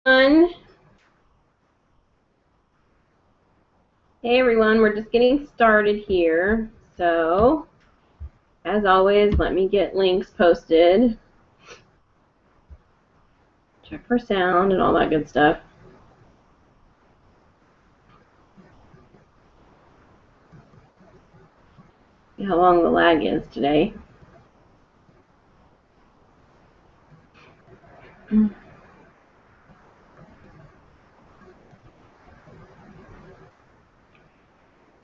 Hey everyone, we're just getting started here. So, as always, let me get links posted. Check for sound and all that good stuff. See how long the lag is today.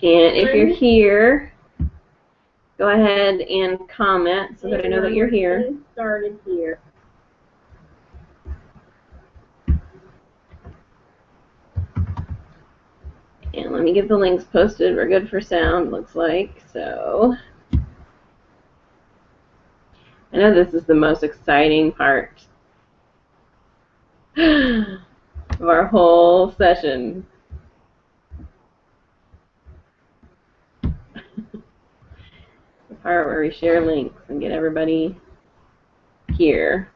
And if you're here, go ahead and comment so that I know that you're here. Started here. And let me get the links posted. We're good for sound, looks like. So, I know this is the most exciting part of our whole session. The part where we share links and get everybody here.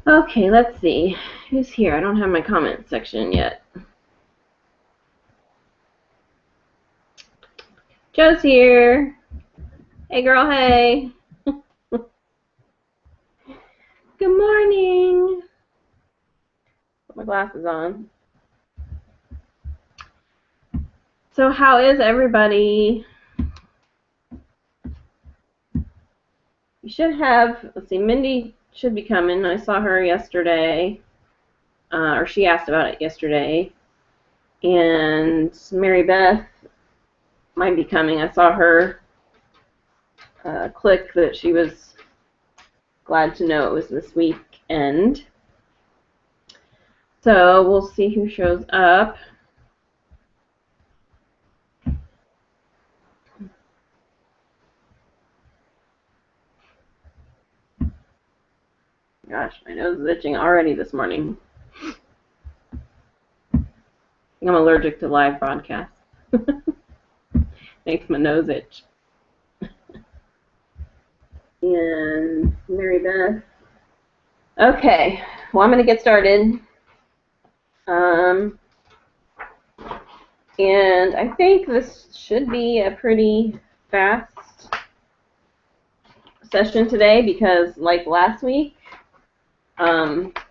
Okay, let's see. Who's here? I don't have my comment section yet. Joe's here. Hey, girl, hey. Good morning. Put my glasses on. So how is everybody? You should have, let's see, Mindy should be coming. I saw her yesterday, or she asked about it yesterday. And Mary Beth might be coming. I saw her click that she was glad to know it was this weekend. So we'll see who shows up. Gosh, my nose is itching already this morning. I think I'm allergic to live broadcasts. Makes my nose itch. And Mary Beth. Okay, well, I'm going to get started. And I think this should be a pretty fast session today because, like last week,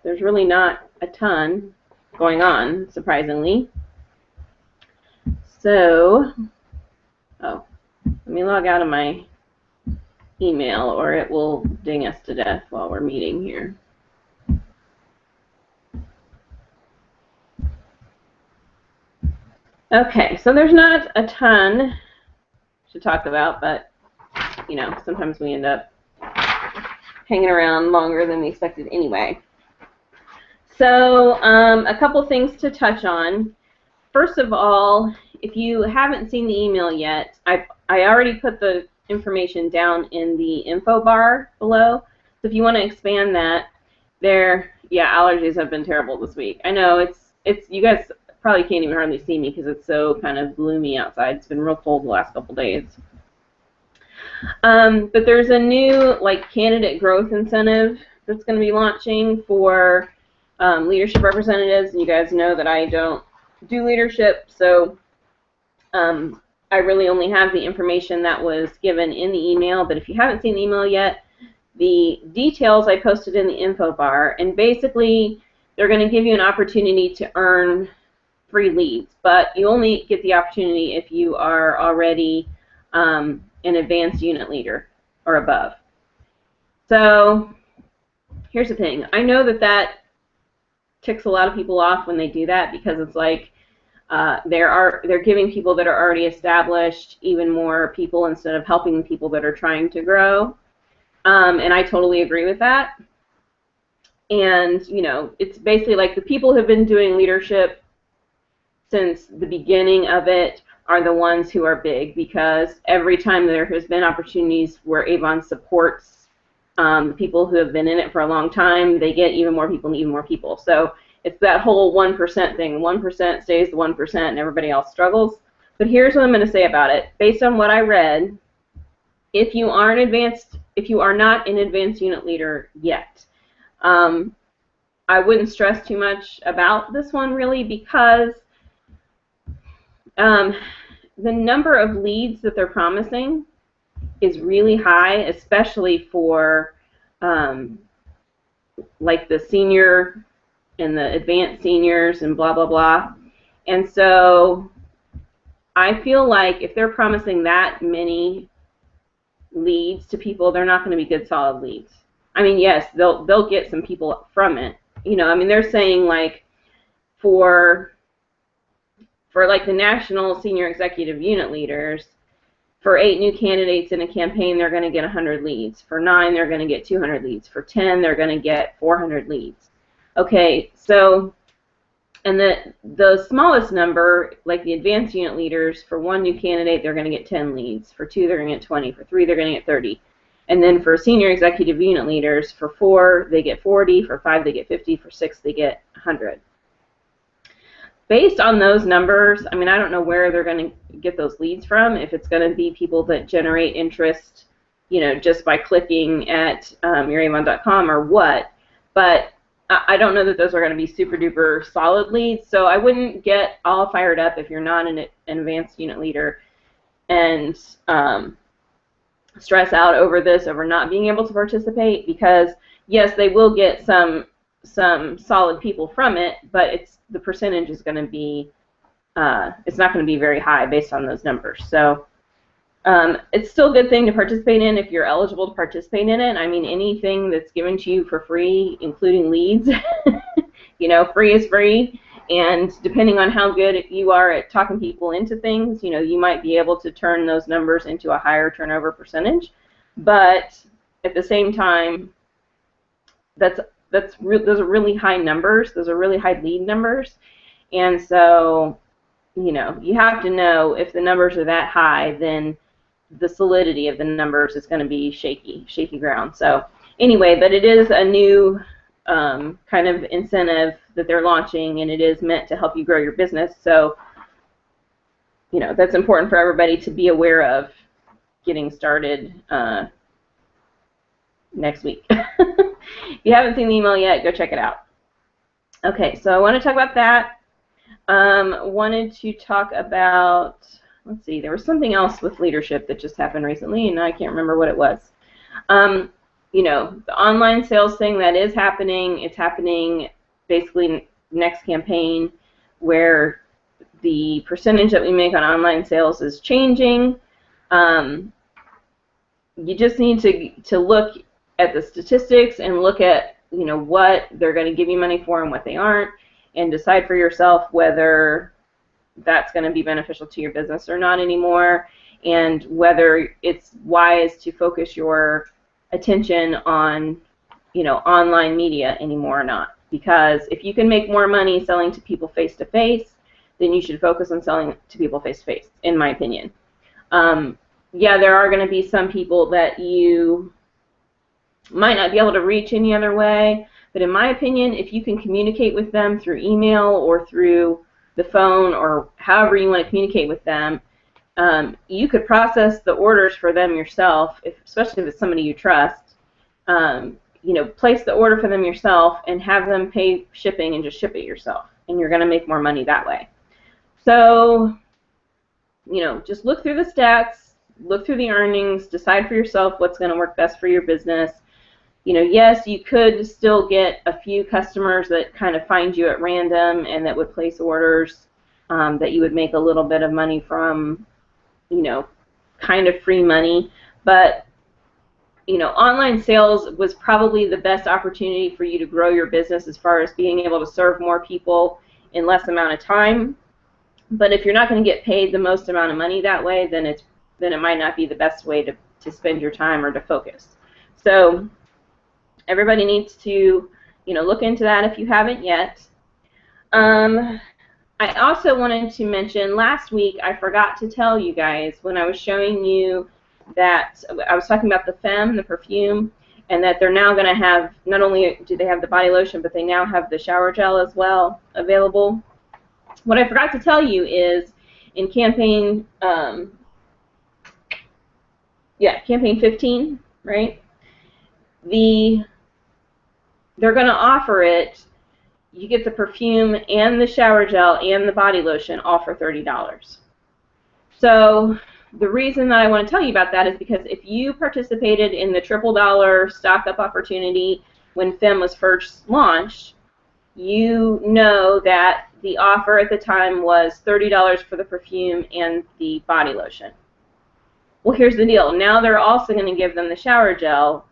there's really not a ton going on, surprisingly. So, let me log out of my email or it will ding us to death while we're meeting here. Okay, so there's not a ton to talk about, but, you know, sometimes we end up hanging around longer than we expected anyway. So a couple things to touch on. First of all, if you haven't seen the email yet, I already put the information down in the info bar below. So if you want to expand that, allergies have been terrible this week. I know it's you guys probably can't even hardly see me because it's so kind of gloomy outside. It's been real cold the last couple days. But there's a new candidate growth incentive that's going to be launching for leadership representatives. And you guys know that I don't do leadership, so I really only have the information that was given in the email. But if you haven't seen the email yet, the details I posted in the info bar, and basically they're going to give you an opportunity to earn free leads, but you only get the opportunity if you are already an advanced unit leader or above. So here's the thing. I know that ticks a lot of people off when they do that, because it's like they're giving people that are already established even more people instead of helping people that are trying to grow. And I totally agree with that. And, you know, it's basically like the people who have been doing leadership since the beginning of it are the ones who are big, because every time there has been opportunities where Avon supports people who have been in it for a long time, they get even more people and even more people. So it's that whole 1% thing. 1% stays the 1% and everybody else struggles. But here's what I'm going to say about it. Based on what I read, if you are not an advanced unit leader yet, I wouldn't stress too much about this one, really, because the number of leads that they're promising is really high, especially for like the senior and the advanced seniors and blah, blah, blah. And so I feel like if they're promising that many leads to people, they're not going to be good, solid leads. I mean, yes, they'll get some people from it. You know, I mean, they're saying like for like the national senior executive unit leaders, for 8 new candidates in a campaign, they're going to get 100 leads. For 9, they're going to get 200 leads. For 10, they're going to get 400 leads. Okay, so, and the smallest number, like the advanced unit leaders, for 1 new candidate, they're going to get 10 leads. For 2, they're going to get 20. For 3, they're going to get 30. And then for senior executive unit leaders, for 4, they get 40. For 5, they get 50. For 6, they get 100. Based on those numbers, I mean, I don't know where they're going to get those leads from, if it's going to be people that generate interest, you know, just by clicking at youravon.com or what, but I don't know that those are going to be super duper solid leads, so I wouldn't get all fired up if you're not an advanced unit leader and stress out over not being able to participate, because yes, they will get some solid people from it, but the percentage is going to be it's not going to be very high based on those numbers. So it's still a good thing to participate in if you're eligible to participate in it. I mean, anything that's given to you for free, including leads, you know, free is free. And depending on how good you are at talking people into things, you know, you might be able to turn those numbers into a higher turnover percentage. But at the same time, those are really high numbers. Those are really high lead numbers. And so, you know, you have to know if the numbers are that high, then the solidity of the numbers is going to be shaky ground. So anyway, but it is a new kind of incentive that they're launching, and it is meant to help you grow your business. So, you know, that's important for everybody to be aware of getting started next week. If you haven't seen the email yet, go check it out. Okay, so I want to talk about that. Wanted to talk about, let's see, there was something else with leadership that just happened recently, and I can't remember what it was. You know, the online sales thing, that is happening. It's happening basically next campaign, where the percentage that we make on online sales is changing. You just need to look at the statistics and look at, you know, what they're going to give you money for and what they aren't, and decide for yourself whether that's going to be beneficial to your business or not anymore, and whether it's wise to focus your attention on, you know, online media anymore or not. Because if you can make more money selling to people face-to-face, then you should focus on selling to people face-to-face, in my opinion. Yeah, there are going to be some people that you might not be able to reach any other way, but in my opinion, if you can communicate with them through email or through the phone or however you want to communicate with them, you could process the orders for them yourself, especially if it's somebody you trust. You know, place the order for them yourself and have them pay shipping and just ship it yourself, and you're going to make more money that way. So, you know, just look through the stats, look through the earnings, decide for yourself what's going to work best for your business. You know, yes, you could still get a few customers that kind of find you at random and that would place orders that you would make a little bit of money from, you know, kind of free money, but you know, online sales was probably the best opportunity for you to grow your business as far as being able to serve more people in less amount of time. But if you're not going to get paid the most amount of money that way, then it might not be the best way to spend your time or to focus. So everybody needs to, you know, look into that if you haven't yet. I also wanted to mention, last week I forgot to tell you guys when I was showing you that I was talking about the Femme, the perfume, and that they're now going to have, not only do they have the body lotion, but they now have the shower gel as well available. What I forgot to tell you is in campaign, campaign 15, right? They're going to offer it. You get the perfume and the shower gel and the body lotion all for $30. So the reason that I want to tell you about that is because if you participated in the $triple stock up opportunity when Femme was first launched, you know that the offer at the time was $30 for the perfume and the body lotion. Well, here's the deal. Now they're also going to give them the shower gel,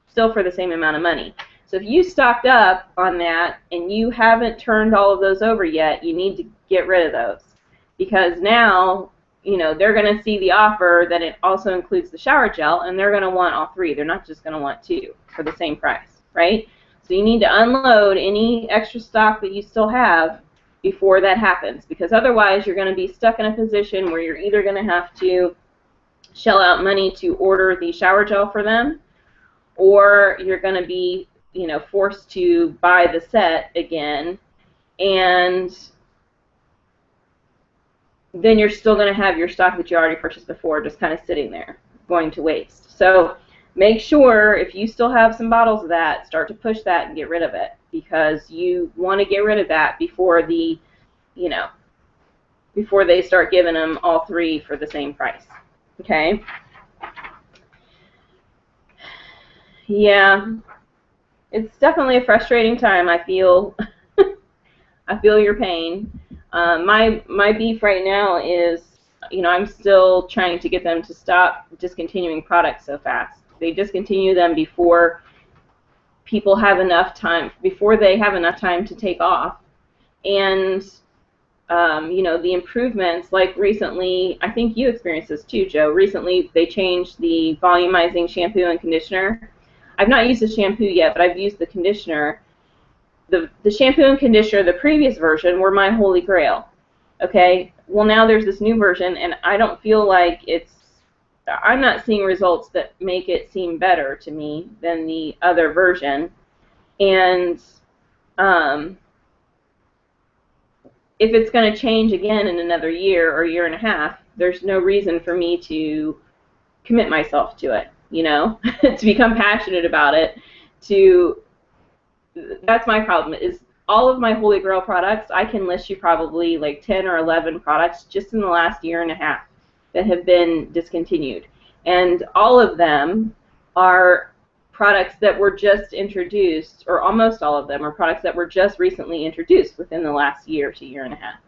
still for the same amount of money. So if you stocked up on that and you haven't turned all of those over yet, you need to get rid of those, because now, you know, they're going to see the offer that it also includes the shower gel, and they're going to want all three. They're not just going to want two for the same price, right? So you need to unload any extra stock that you still have before that happens, because otherwise you're going to be stuck in a position where you're either going to have to shell out money to order the shower gel for them, or you're going to be, you know, forced to buy the set again, and then you're still going to have your stock that you already purchased before just kind of sitting there, going to waste. So make sure if you still have some bottles of that, start to push that and get rid of it, because you want to get rid of that before the, you know, before they start giving them all three for the same price. Okay? Yeah. It's definitely a frustrating time. I feel I feel your pain. My beef right now is, you know, I'm still trying to get them to stop discontinuing products so fast. They discontinue them before people have enough time, before they have enough time to take off. And you know, the improvements, like recently, I think you experienced this too, Joe. Recently they changed the volumizing shampoo and conditioner. I've not used the shampoo yet, but I've used the conditioner. The shampoo and conditioner, the previous version, were my holy grail. Okay, well now there's this new version, and I don't feel like I'm not seeing results that make it seem better to me than the other version. And if it's going to change again in another year or year and a half, there's no reason for me to commit myself to it, you know, to become passionate about it. That's my problem, is all of my Holy Grail products, I can list you probably like 10 or 11 products just in the last year and a half that have been discontinued. And all of them are products that were just introduced, or almost all of them are products that were just recently introduced within the last year to year and a half.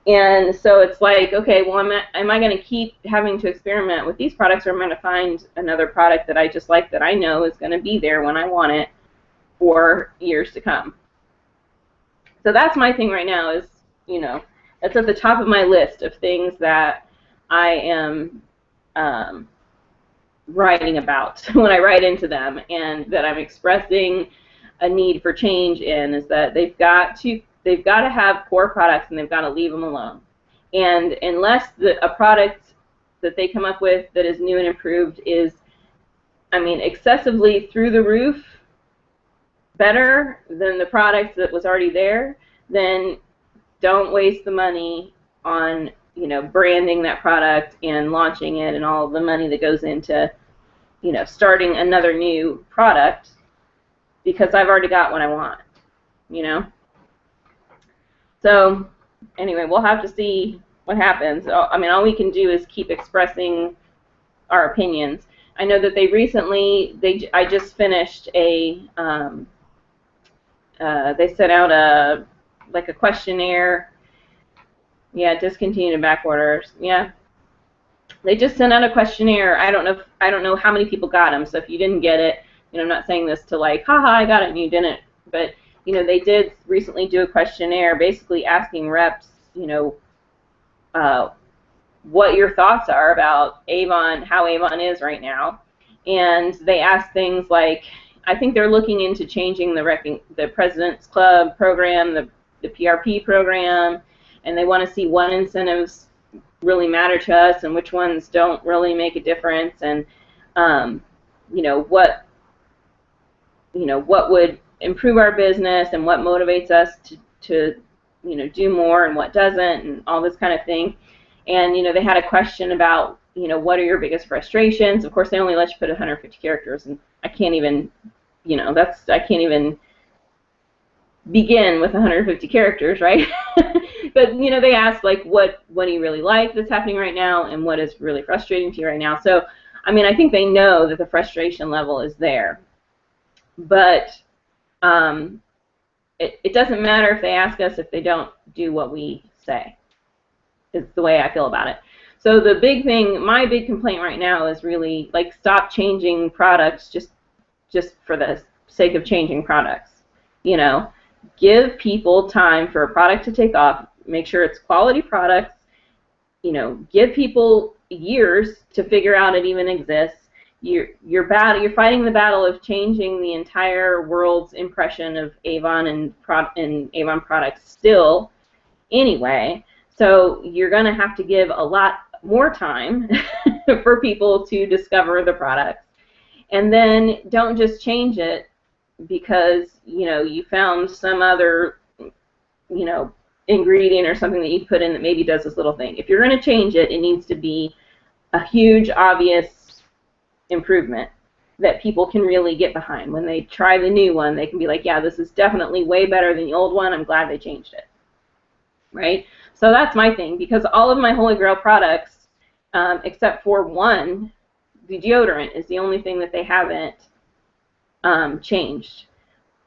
And so it's like, okay, well, am I going to keep having to experiment with these products, or am I going to find another product that I just like, that I know is going to be there when I want it for years to come? So that's my thing right now, is, you know, that's at the top of my list of things that I am writing about when I write into them, and that I'm expressing a need for change in, is that they've got to have core products, and they've got to leave them alone. And unless a product that they come up with that is new and improved is, I mean, excessively through the roof better than the product that was already there, then don't waste the money on, you know, branding that product and launching it and all of the money that goes into, you know, starting another new product, because I've already got what I want, you know. So anyway, we'll have to see what happens. I mean, all we can do is keep expressing our opinions. I know that they recently, I just finished a, they sent out a questionnaire. Yeah, discontinued back orders. Yeah. They just sent out a questionnaire. I don't know how many people got them. So if you didn't get it, you know, I'm not saying this to like, haha, I got it and you didn't. But you know, they did recently do a questionnaire, basically asking reps, you know, what your thoughts are about Avon, how Avon is right now, and they asked things like, I think they're looking into changing the President's Club program, the PRP program, and they want to see what incentives really matter to us and which ones don't really make a difference, and you know, what would improve our business and what motivates us to you know, do more and what doesn't, and all this kind of thing. And you know, they had a question about, you know, what are your biggest frustrations? Of course, they only let you put 150 characters, and I can't even, you know, I can't even begin with 150 characters, right? But you know, they asked like, what do you really like that's happening right now, and what is really frustrating to you right now? So, I mean, I think they know that the frustration level is there, but it doesn't matter if they ask us if they don't do what we say. It's the way I feel about it. So the big thing, my big complaint right now is really like, stop changing products just for the sake of changing products. You know, give people time for a product to take off. Make sure it's quality products. You know, give people years to figure out it even exists. You're fighting the battle of changing the entire world's impression of Avon and Avon products still anyway. So you're going to have to give a lot more time for people to discover the products. And then don't just change it because, you know, you found some other, you know, ingredient or something that you put in that maybe does this little thing. If you're going to change it, it needs to be a huge, obvious improvement that people can really get behind. When they try the new one, they can be like, yeah, this is definitely way better than the old one. I'm glad they changed it. Right? So that's my thing, because all of my Holy Grail products, except for one, the deodorant, is the only thing that they haven't changed.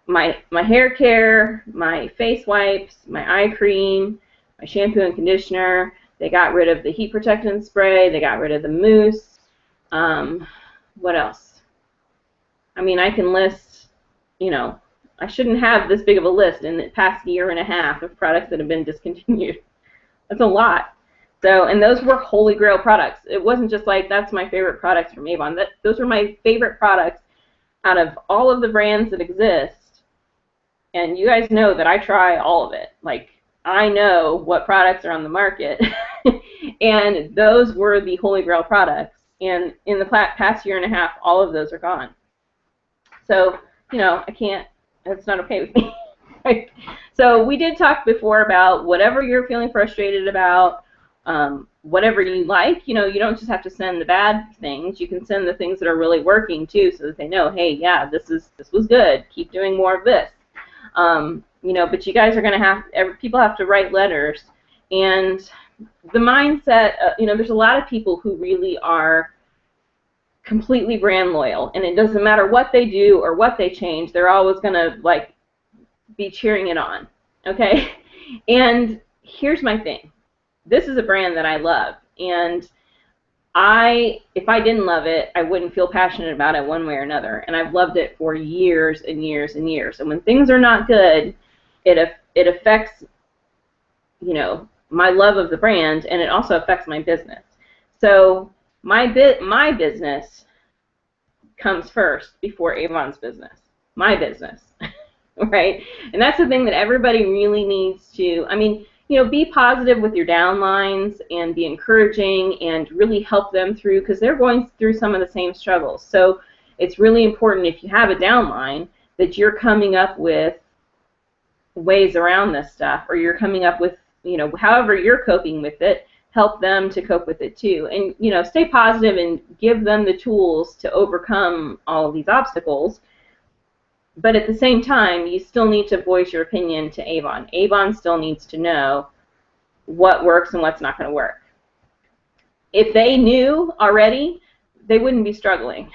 My hair care, my face wipes, my eye cream, my shampoo and conditioner, they got rid of the heat protectant spray, they got rid of the mousse. What else? I mean, I can list, you know, I shouldn't have this big of a list in the past year and a half of products that have been discontinued. That's a lot. So, and those were Holy Grail products. It wasn't just like, that's my favorite products from Avon. Those were my favorite products out of all of the brands that exist. And you guys know that I try all of it. Like, I know what products are on the market. And those were the Holy Grail products. And in the past year and a half, all of those are gone. So, you know, I can't, that's not okay with me. Right? So we did talk before about whatever you're feeling frustrated about, whatever you like. You know, you don't just have to send the bad things. You can send the things that are really working too, so that they know, hey, yeah, this was good. Keep doing more of this. You know, but you guys are going to have, people have to write letters, and the mindset, you know, there's a lot of people who really are completely brand loyal, and it doesn't matter what they do or what they change, they're always going to like be cheering it on, okay? And here's my thing. This is a brand that I love, and if I didn't love it, I wouldn't feel passionate about it one way or another, and I've loved it for years and years and years. And when things are not good, it affects, you know, my love of the brand, and it also affects my business. So my business comes first before Avon's business. My business, right? And that's the thing that everybody really needs to, I mean, you know, be positive with your downlines and be encouraging and really help them through, because they're going through some of the same struggles. So it's really important, if you have a downline, that you're coming up with ways around this stuff, or you're coming up with, you know, however you're coping with it, help them to cope with it too. And, you know, stay positive and give them the tools to overcome all of these obstacles. But at the same time, you still need to voice your opinion to Avon. Avon still needs to know what works and what's not going to work. If they knew already, they wouldn't be struggling.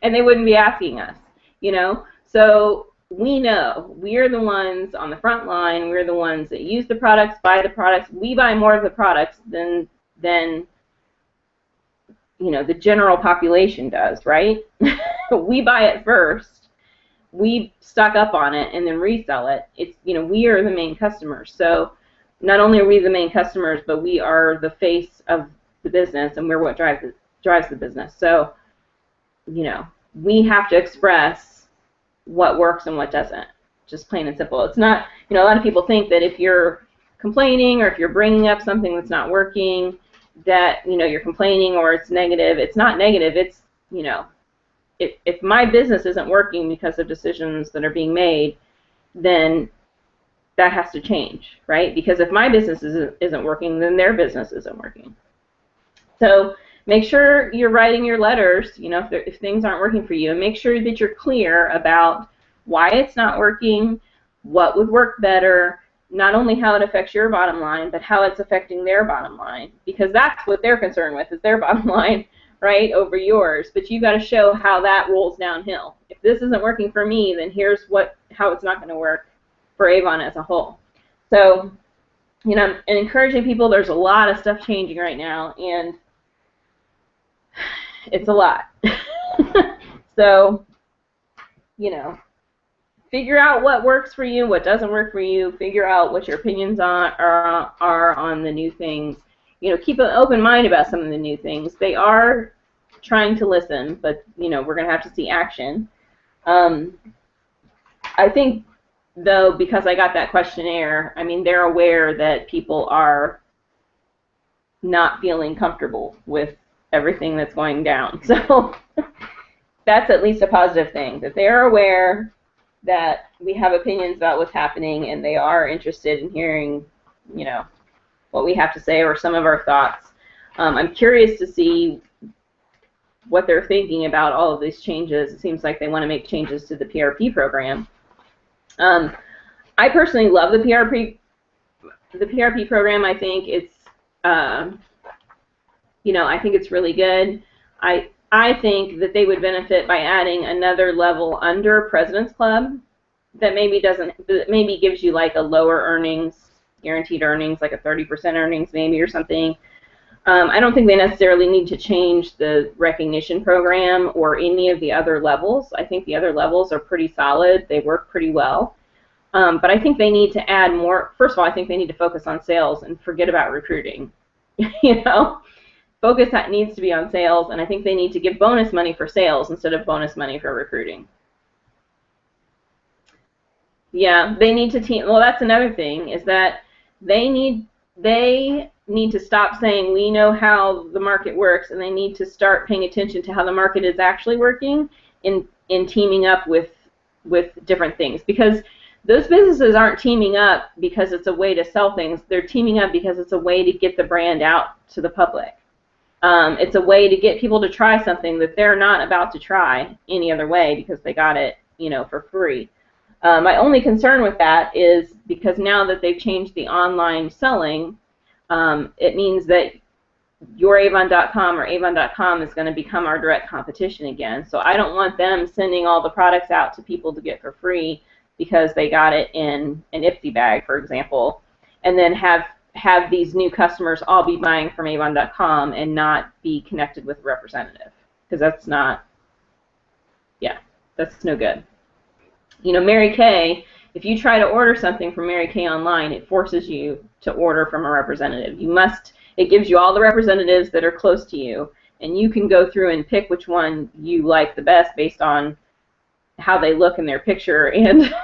And they wouldn't be asking us, you know. So we know. We're the ones on the front line. We're the ones that use the products, buy the products. We buy more of the products than you know, the general population does, right? We buy it first, we stock up on it, and then resell it. It's, you know, we are the main customers. So not only are we the main customers, but we are the face of the business, and we're what drives the business. So, you know, we have to express what works and what doesn't, just plain and simple. It's not, you know, a lot of people think that if you're complaining or if you're bringing up something that's not working, that, you know, you're complaining or it's negative. It's not negative. It's, you know, if my business isn't working because of decisions that are being made, then that has to change, right? Because if my business isn't working, then their business isn't working. So make sure you're writing your letters, you know, if things aren't working for you, and make sure that you're clear about why it's not working, what would work better, not only how it affects your bottom line, but how it's affecting their bottom line, because that's what they're concerned with, is their bottom line, right, over yours. But you got to show how that rolls downhill. If this isn't working for me, then here's how it's not going to work for Avon as a whole. So, you know, and encouraging people, there's a lot of stuff changing right now, and it's a lot. So, you know, figure out what works for you, what doesn't work for you, figure out what your opinions are on the new things. You know, keep an open mind about some of the new things. They are trying to listen, but, you know, we're going to have to see action. I think, though, because I got that questionnaire, I mean, they're aware that people are not feeling comfortable with everything that's going down. So that's at least a positive thing, that they are aware that we have opinions about what's happening, and they are interested in hearing, you know, what we have to say or some of our thoughts. I'm curious to see what they're thinking about all of these changes. It seems like they want to make changes to the PRP program. I personally love the PRP program. I think it's, you know, I think it's really good. I think that they would benefit by adding another level under President's Club that maybe gives you like a lower earnings, guaranteed earnings, like a 30% earnings maybe or something. I don't think they necessarily need to change the recognition program or any of the other levels. I think the other levels are pretty solid. They work pretty well. But I think they need to add more. First of all, I think they need to focus on sales and forget about recruiting. You know? Focus that needs to be on sales, and I think they need to give bonus money for sales instead of bonus money for recruiting. Yeah, they need to team. Well, that's another thing, is that they need to stop saying we know how the market works, and they need to start paying attention to how the market is actually working in teaming up with different things. Because those businesses aren't teaming up because it's a way to sell things. They're teaming up because it's a way to get the brand out to the public. It's a way to get people to try something that they're not about to try any other way because they got it, you know, for free. My only concern with that is because now that they've changed the online selling, it means that YourAvon.com or Avon.com is going to become our direct competition again. So I don't want them sending all the products out to people to get for free because they got it in an Ipsy bag, for example, and then have these new customers all be buying from Avon.com and not be connected with a representative, because that's not, yeah, that's no good. You know, Mary Kay, if you try to order something from Mary Kay online, it forces you to order from a representative. You must, it gives you all the representatives that are close to you, and you can go through and pick which one you like the best based on how they look in their picture and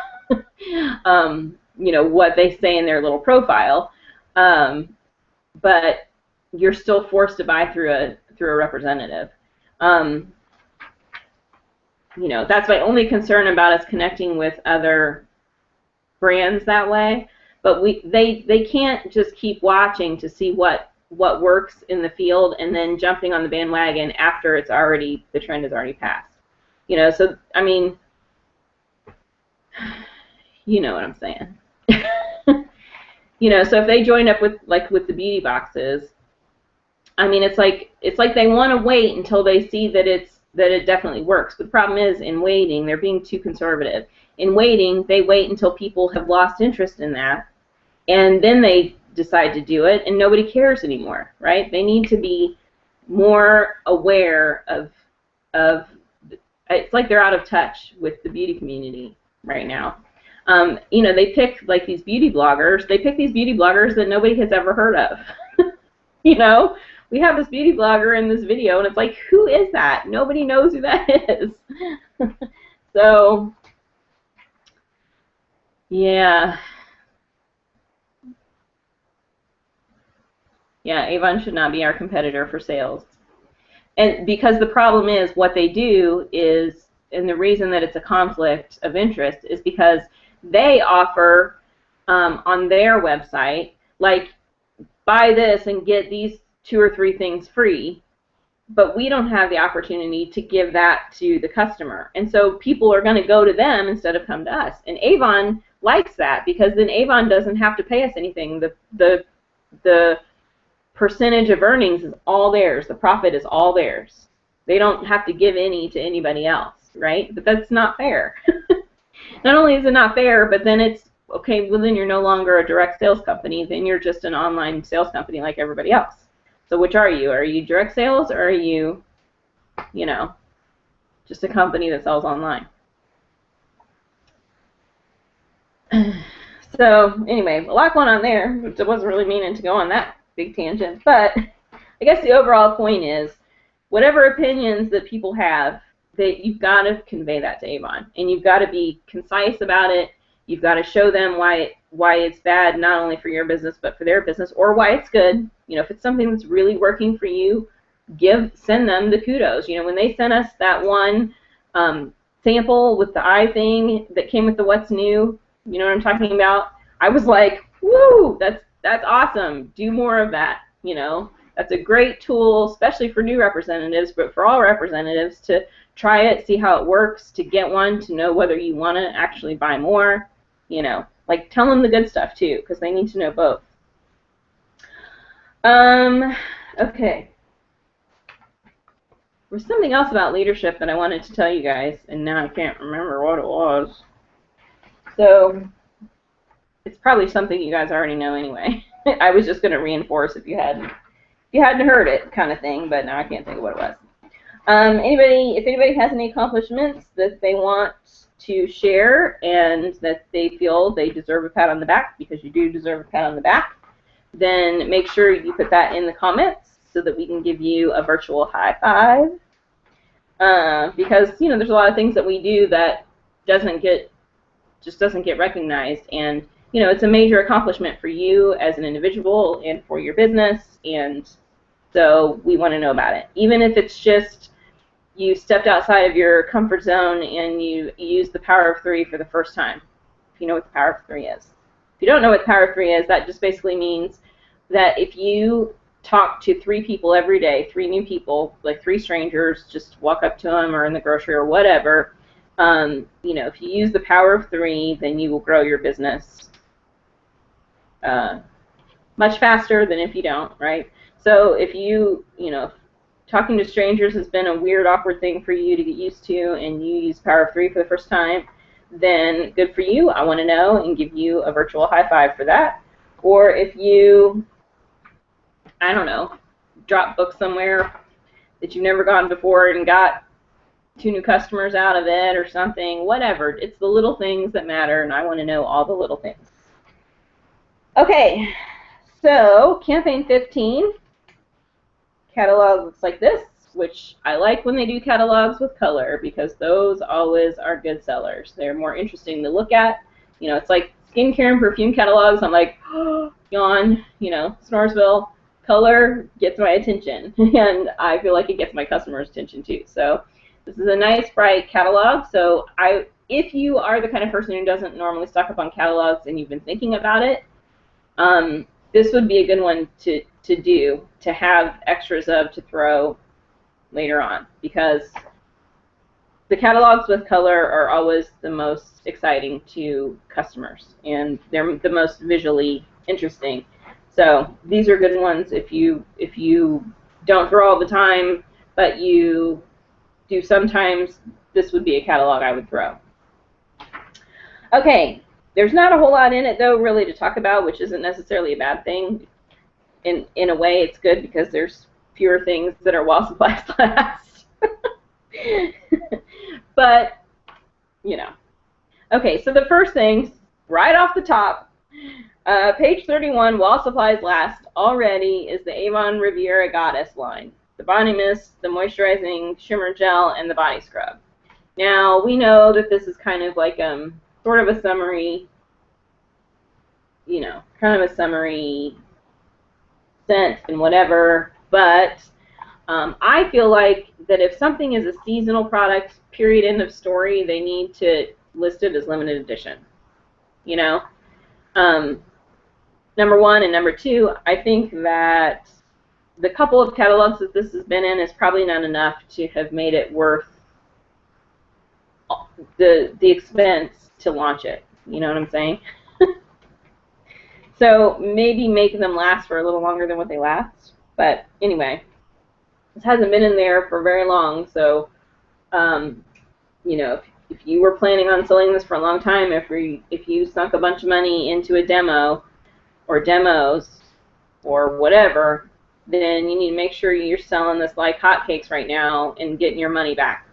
you know, what they say in their little profile. But you're still forced to buy through a representative. You know, that's my only concern about us connecting with other brands that way. But they can't just keep watching to see what works in the field and then jumping on the bandwagon after the trend has already passed. You know, so I mean, you know what I'm saying. You know, so if they join up with the beauty boxes, I mean, it's like they want to wait until they see that it definitely works. But the problem is, in waiting, they're being too conservative. In waiting, they wait until people have lost interest in that, and then they decide to do it, and nobody cares anymore, right? They need to be more aware of it's like they're out of touch with the beauty community right now. You know, they pick like these beauty bloggers. They pick these beauty bloggers that nobody has ever heard of. You know, we have this beauty blogger in this video, and it's like, who is that? Nobody knows who that is. So, yeah. Yeah, Avon should not be our competitor for sales. And because the problem is what they do is, and the reason that it's a conflict of interest is because they offer on their website, like, buy this and get these 2 or 3 things free, but we don't have the opportunity to give that to the customer. And so people are going to go to them instead of come to us. And Avon likes that because then Avon doesn't have to pay us anything. The percentage of earnings is all theirs. The profit is all theirs. They don't have to give any to anybody else, right? But that's not fair. Not only is it not fair, but then it's, okay, well then you're no longer a direct sales company. Then you're just an online sales company like everybody else. So which are you? Are you direct sales or are you, you know, just a company that sells online? So anyway, a lot going on there, which I wasn't really meaning to go on that big tangent. But I guess the overall point is, whatever opinions that people have, that you've got to convey that to Avon, and you've got to be concise about it. You've got to show them why it's bad, not only for your business but for their business, or why it's good. You know, if it's something that's really working for you, send them the kudos. You know, when they sent us that one sample with the eye thing that came with the what's new, you know what I'm talking about? I was like, woo, that's awesome. Do more of that. You know, that's a great tool, especially for new representatives, but for all representatives to try it, see how it works, to get one, to know whether you want to actually buy more. You know, like, tell them the good stuff too, because they need to know both. Okay. There's something else about leadership that I wanted to tell you guys, and now I can't remember what it was. So it's probably something you guys already know anyway. I was just going to reinforce if you hadn't heard it, kind of thing, but now I can't think of what it was. If anybody has any accomplishments that they want to share and that they feel they deserve a pat on the back, because you do deserve a pat on the back, then make sure you put that in the comments so that we can give you a virtual high five. Because, you know, there's a lot of things that we do that just doesn't get recognized, and, you know, it's a major accomplishment for you as an individual and for your business, and so we want to know about it. Even if it's just you stepped outside of your comfort zone and you used the power of 3 for the first time, if you know what the power of 3 is. If you don't know what the power of 3 is, that just basically means that if you talk to 3 people every day, 3 new people, like 3 strangers, just walk up to them or in the grocery or whatever, you know, if you use the power of 3, then you will grow your business much faster than if you don't, right? So if you know, talking to strangers has been a weird, awkward thing for you to get used to, and you use power of 3 for the first time, then good for you. I want to know and give you a virtual high five for that. Or if you, I don't know, drop books somewhere that you've never gone before and got 2 new customers out of it or something, whatever. It's the little things that matter, and I want to know all the little things. Okay, so campaign 15. Catalog looks like this, which I like when they do catalogs with color, because those always are good sellers. They're more interesting to look at. You know, it's like skincare and perfume catalogs. I'm like, oh, yawn, you know, Snoresville. Color gets my attention, and I feel like it gets my customers' attention too. So this is a nice, bright catalog. So if you are the kind of person who doesn't normally stock up on catalogs and you've been thinking about it, this would be a good one to have extras of, to throw later on, because the catalogs with color are always the most exciting to customers, and they're the most visually interesting. So these are good ones if you don't throw all the time, but you do sometimes. This would be a catalog I would throw. Okay. There's not a whole lot in it, though, really to talk about, which isn't necessarily a bad thing. In a way, it's good because there's fewer things that are while supplies last. But, you know. Okay, so the first thing, right off the top, page 31, while supplies last, already is the Avon Riviera Goddess line. The body mist, the moisturizing shimmer gel, and the body scrub. Now, we know that this is kind of like sort of a summary, you know, kind of a summary scent and whatever, but I feel like that if something is a seasonal product, period, end of story, they need to list it as limited edition, you know? Number one, and number two, I think that the couple of catalogs that this has been in is probably not enough to have made it worth the expense to launch it. You know what I'm saying? So maybe make them last for a little longer than what they last. But anyway, this hasn't been in there for very long, so you know, if you were planning on selling this for a long time, if you sunk a bunch of money into a demo or demos or whatever, then you need to make sure you're selling this like hotcakes right now and getting your money back.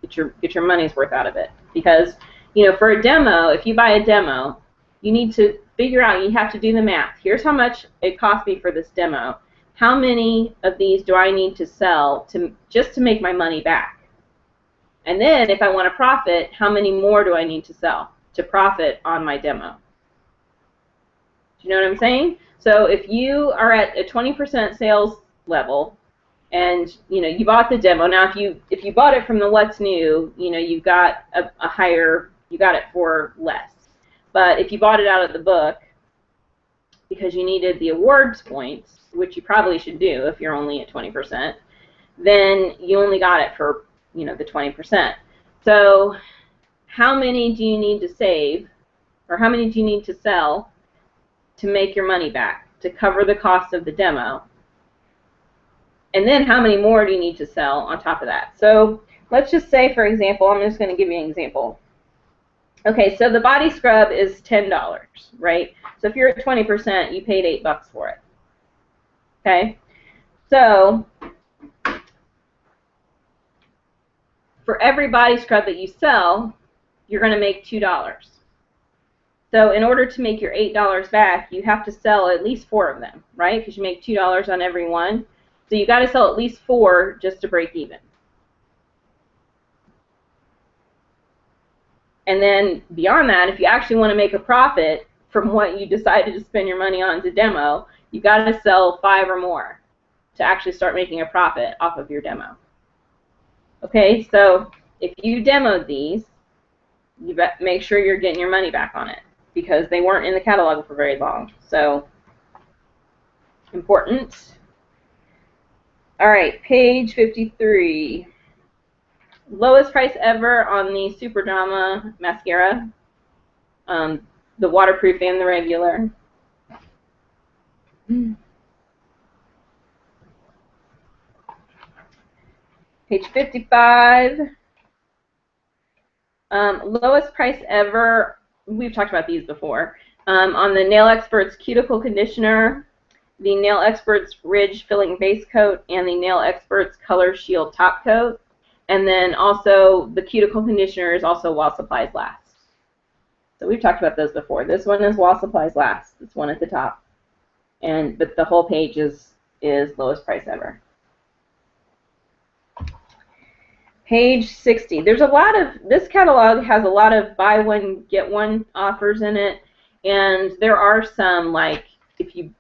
Get your money's worth out of it. Because, you know, for a demo, if you buy a demo, you need to figure out, you have to do the math. Here's how much it cost me for this demo. How many of these do I need to sell just to make my money back? And then if I want to profit, how many more do I need to sell to profit on my demo? Do you know what I'm saying? So if you are at a 20% sales level and, you know, you bought the demo, now if you bought it from the What's New, you know, you got a higher, you got it for less. But if you bought it out of the book because you needed the awards points, which you probably should do if you're only at 20%, then you only got it for, you know, the 20%. So how many do you need to save, or how many do you need to sell to make your money back, to cover the cost of the demo? And then how many more do you need to sell on top of that? So let's just say, for example, I'm just going to give you an example. Okay, so the body scrub is $10, right? So if you're at 20%, you paid $8 for it. Okay, so for every body scrub that you sell, you're going to make $2. So in order to make your $8 back, you have to sell at least 4 of them, right? Because you make $2 on every one. So you got to sell at least 4 just to break even. And then beyond that, if you actually want to make a profit from what you decided to spend your money on to demo, you got to sell 5 or more to actually start making a profit off of your demo. Okay, so if you demoed these, you make sure you're getting your money back on it, because they weren't in the catalog for very long. So important. All right, page 53. Lowest price ever on the Super Drama mascara, the waterproof and the regular. Page 55. Lowest price ever, we've talked about these before, on the Nail Experts Cuticle Conditioner, the Nail Experts Ridge Filling Base Coat, and the Nail Experts Color Shield Top Coat. And then also the cuticle conditioner is also while supplies last. So we've talked about those before. This one is while supplies last. This one at the top. But the whole page is lowest price ever. Page 60. There's a lot of, this catalog has a lot of buy one, get one offers in it. And there are some, like, if you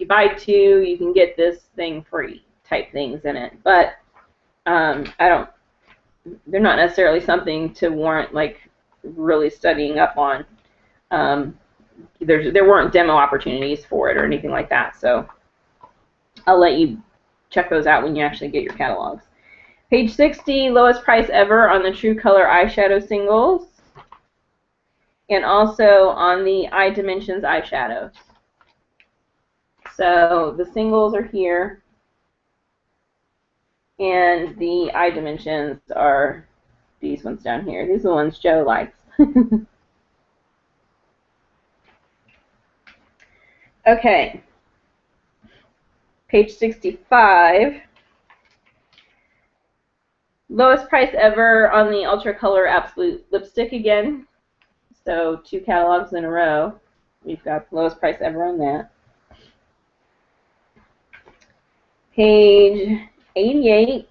buy 2, you can get this thing free type things in it. But they're not necessarily something to warrant like really studying up on. There weren't demo opportunities for it or anything like that, so I'll let you check those out when you actually get your catalogs. Page 60, lowest price ever on the True Color eyeshadow singles, and also on the Eye Dimensions eyeshadows. So the singles are here, and the Eye Dimensions are these ones down here. These are the ones Joe likes. Okay. Page 65. Lowest price ever on the Ultra Color Absolute Lipstick again. So 2 catalogs in a row. We've got the lowest price ever on that. Page 88.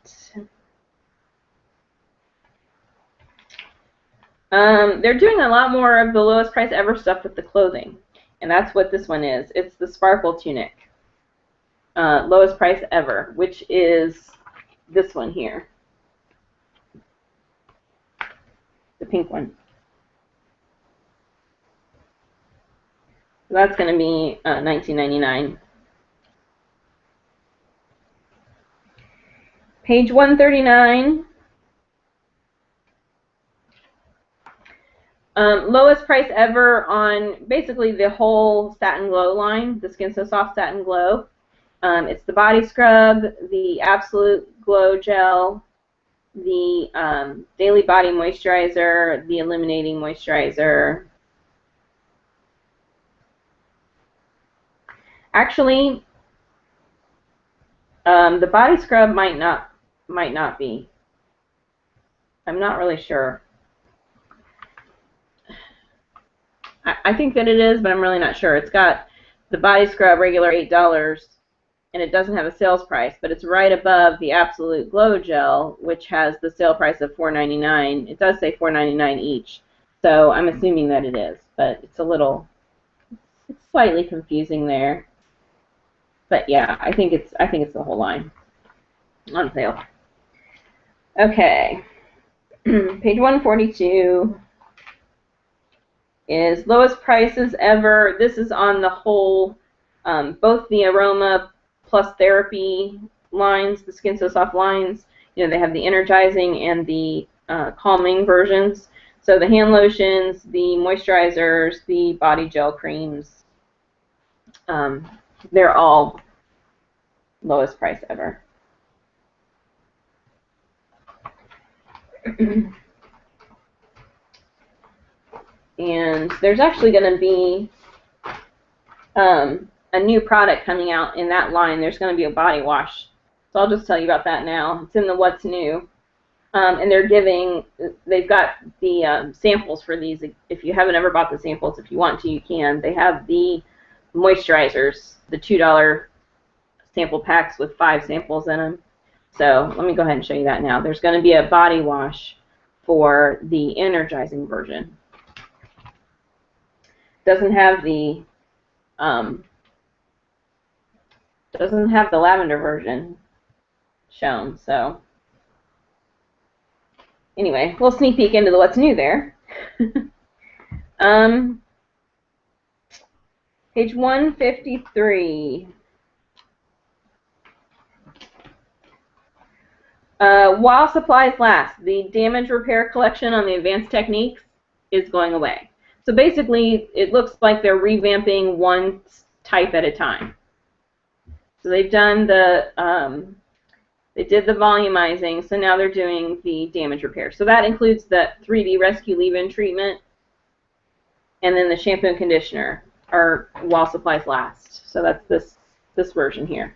They're doing a lot more of the lowest price ever stuff with the clothing. And that's what this one is. It's the Sparkle Tunic. Lowest price ever, which is this one here. The pink one. So that's going to be $19.99. Page 139. Lowest price ever on basically the whole Satin Glow line, the Skin So Soft Satin Glow. It's the body scrub, the Absolute Glow Gel, the Daily Body Moisturizer, the Illuminating Moisturizer. Actually, the body scrub might not be. I'm not really sure. I think that it is, but I'm really not sure. It's got the body scrub regular $8, and it doesn't have a sales price, but it's right above the Absolute Glow Gel, which has the sale price of $4.99. It does say $4.99 each, so I'm assuming that it is, but it's slightly confusing there. But yeah, I think it's the whole line on sale. Okay, page 142 is lowest prices ever. This is on the whole, both the Aroma Plus Therapy lines, the Skin So Soft lines. You know, they have the energizing and the calming versions. So the hand lotions, the moisturizers, the body gel creams, they're all lowest price ever. And there's actually going to be a new product coming out in that line. There's going to be a body wash. So I'll just tell you about that now. It's in the What's New. And they've got the samples for these. If you haven't ever bought the samples, if you want to, you can. They have the moisturizers, the $2 sample packs with 5 samples in them. So let me go ahead and show you that now. There's going to be a body wash for the energizing version. Doesn't have the lavender version shown. So anyway, a little sneak peek into the What's New there. Page 153. While supplies last, the damage repair collection on the advanced techniques is going away. So basically, it looks like they're revamping one type at a time. So they've done they did the volumizing, so now they're doing the damage repair. So that includes the 3D Rescue Leave-In treatment, and then the shampoo and conditioner are while supplies last. So that's this version here.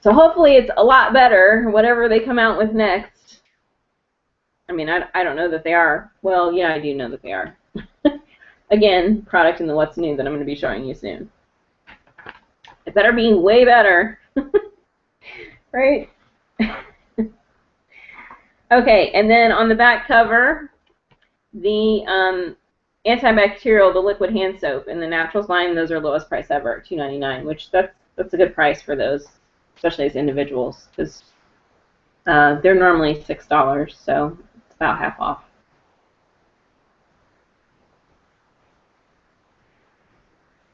So hopefully it's a lot better, whatever they come out with next. I mean, I don't know that they are. Well, yeah, I do know that they are. Again, product in the What's New that I'm going to be showing you soon. It better be way better. Right? Okay, and then on the back cover, the antibacterial, the liquid hand soap in the Naturals line, those are lowest price ever, $2.99, which that's a good price for those, especially as individuals, because they're normally $6, so it's about half off.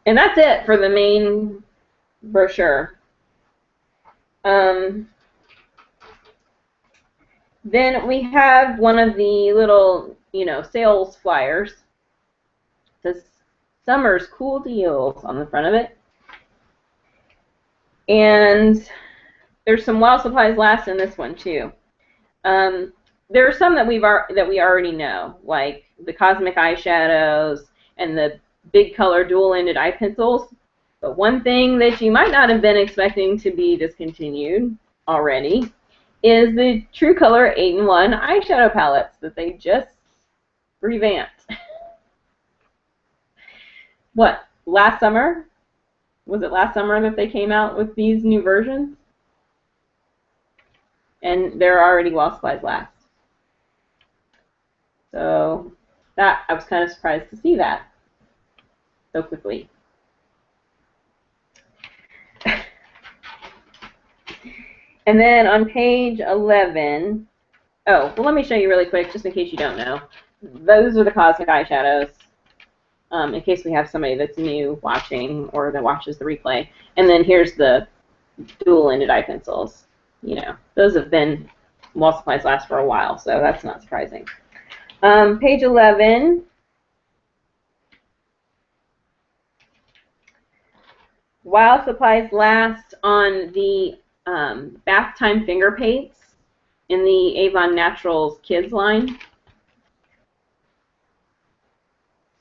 And that's it for the main brochure. Then we have one of the little, sales flyers. It says Summer's Cool Deals on the front of it. And there's some while supplies last in this one too. There are some that we already know, like the Cosmic eyeshadows and the big color dual-ended eye pencils. But one thing that you might not have been expecting to be discontinued already is the True Color 8-in-1 eyeshadow palettes that they just revamped. What, last summer? Was it last summer that they came out with these new versions? And they're already while supplies last. So that, I was kind of surprised to see that so quickly. And then on page 11, oh, well, let me show you really quick, just in case you don't know. Those are the Cosmic eyeshadows, in case we have somebody that's new watching or that watches the replay. And then here's the dual-ended eye pencils. You know, those have been while supplies last for a while, so that's not surprising. Page 11. While supplies last on the bath time finger paints in the Avon Naturals Kids line.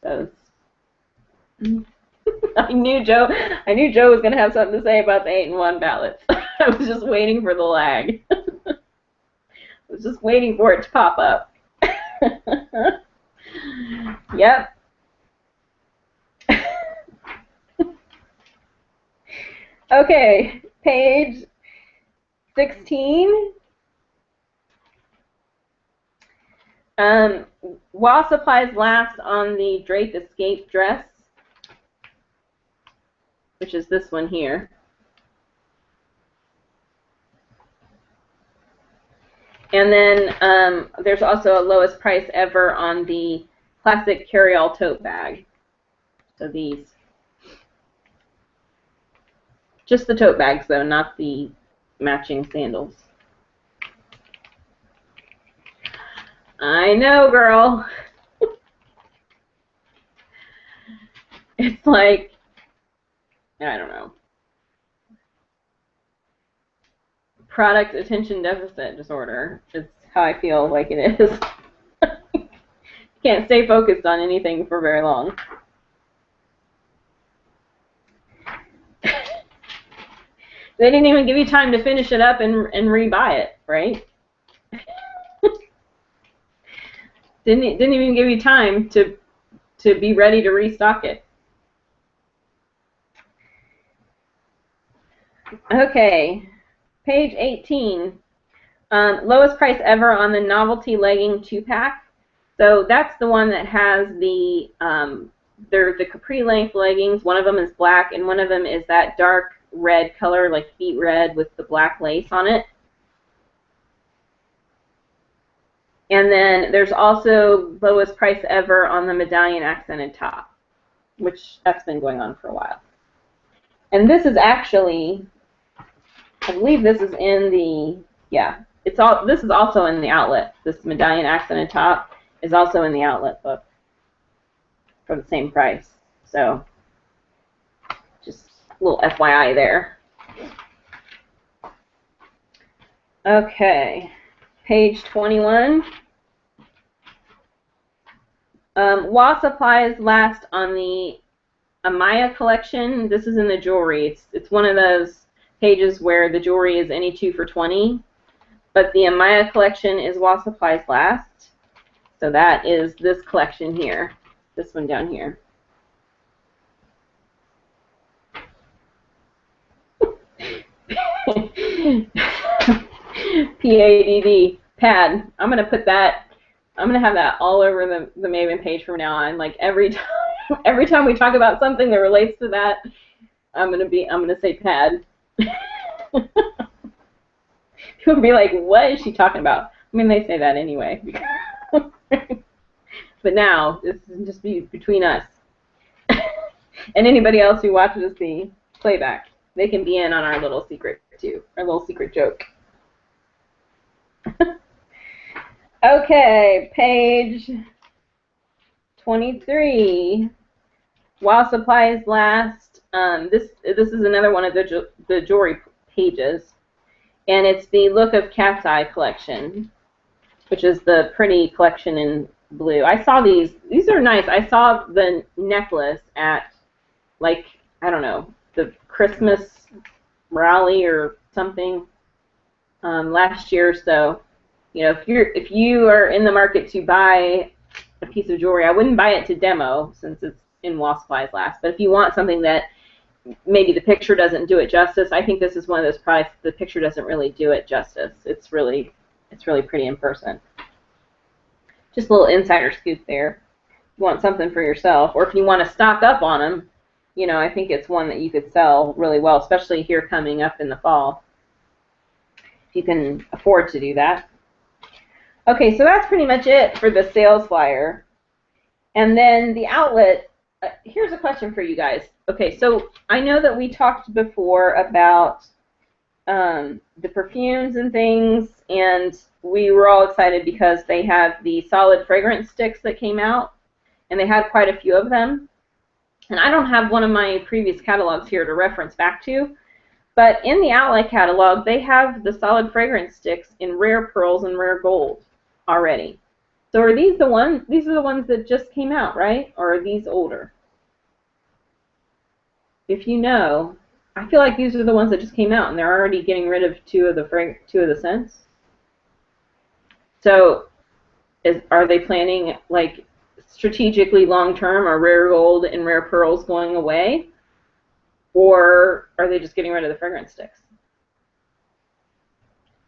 Those. I knew Joe was going to have something to say about the 8-in-1 palettes. I was just waiting for the lag. I was just waiting for it to pop up. Yep. Okay, page 16. While supplies last on the Drape Escape dress, which is this one here. And then there's also a lowest price ever on the classic carry-all tote bag. So these. Just the tote bags, though, not the matching sandals. I know, girl. It's like, I don't know. Product attention deficit disorder is how I feel like it is. Can't stay focused on anything for very long. They didn't even give you time to finish it up and rebuy it, right? Didn't even give you time to be ready to restock it. Okay, page 18. Lowest price ever on the Novelty Legging 2-pack. So that's the one that has the they're the capri length leggings. One of them is black, and one of them is that dark red color, like beet red with the black lace on it. And then there's also lowest price ever on the medallion accented top, which that's been going on for a while. And this is actually, I believe this is in the, yeah, this is also in the outlet. This medallion accented top is also in the outlet book for the same price. So just a little FYI there. Okay, page 21. While supplies last on the Amaya collection, this is in the jewelry. It's one of those pages where the jewelry is any 2 for $20, but the Amaya collection is while supplies last. So that is this collection here, this one down here. PADD, pad. I'm going to put that, I'm going to have that all over the Maven page from now on. Like every time we talk about something that relates to that, I'm going to say pad. People will be like, what is she talking about? I mean, they say that anyway. But now, this is just be between us. And anybody else who watches the playback, they can be in on our little secret, too. Our little secret joke. Okay, page 23. While supplies last, this is another one of the jewelry pages, and it's the Look of Cat's Eye collection, which is the pretty collection in blue. I saw these. These are nice. I saw the necklace at, like, I don't know, the Christmas rally or something. last year. So, you know, if you are in the market to buy a piece of jewelry, I wouldn't buy it to demo since it's in Wall Supplies last. But if you want something that maybe the picture doesn't do it justice, I think this is one of those products the picture doesn't really do it justice. It's really pretty in person. Just a little insider scoop there. If you want something for yourself, or if you want to stock up on them, you know, I think it's one that you could sell really well, especially here coming up in the fall, if you can afford to do that. Okay, so that's pretty much it for the sales flyer. And then the outlet, here's a question for you guys. Okay, so I know that we talked before about the perfumes and things, and we were all excited because they have the solid fragrance sticks that came out, and they had quite a few of them. And I don't have one of my previous catalogs here to reference back to, but in the outlet catalog, they have the solid fragrance sticks in rare pearls and rare gold already. So are these the ones? These are the ones that just came out, right? Or are these older? If you know, I feel like these are the ones that just came out, and they're already getting rid of two of the scents. So, are they planning like strategically long-term, are rare gold and rare pearls going away, or are they just getting rid of the fragrance sticks?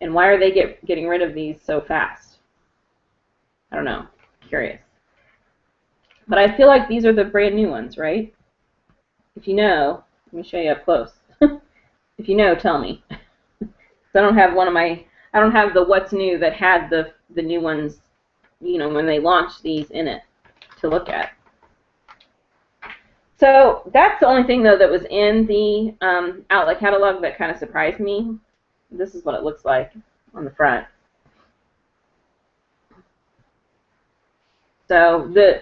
And why are they getting rid of these so fast? I don't know. Curious. But I feel like these are the brand new ones, right? If you know, let me show you up close. If you know, tell me. I don't have I don't have the what's new that had the new ones, you know, when they launched these in it to look at. So that's the only thing, though, that was in the outlet catalog that kind of surprised me. This is what it looks like on the front. So the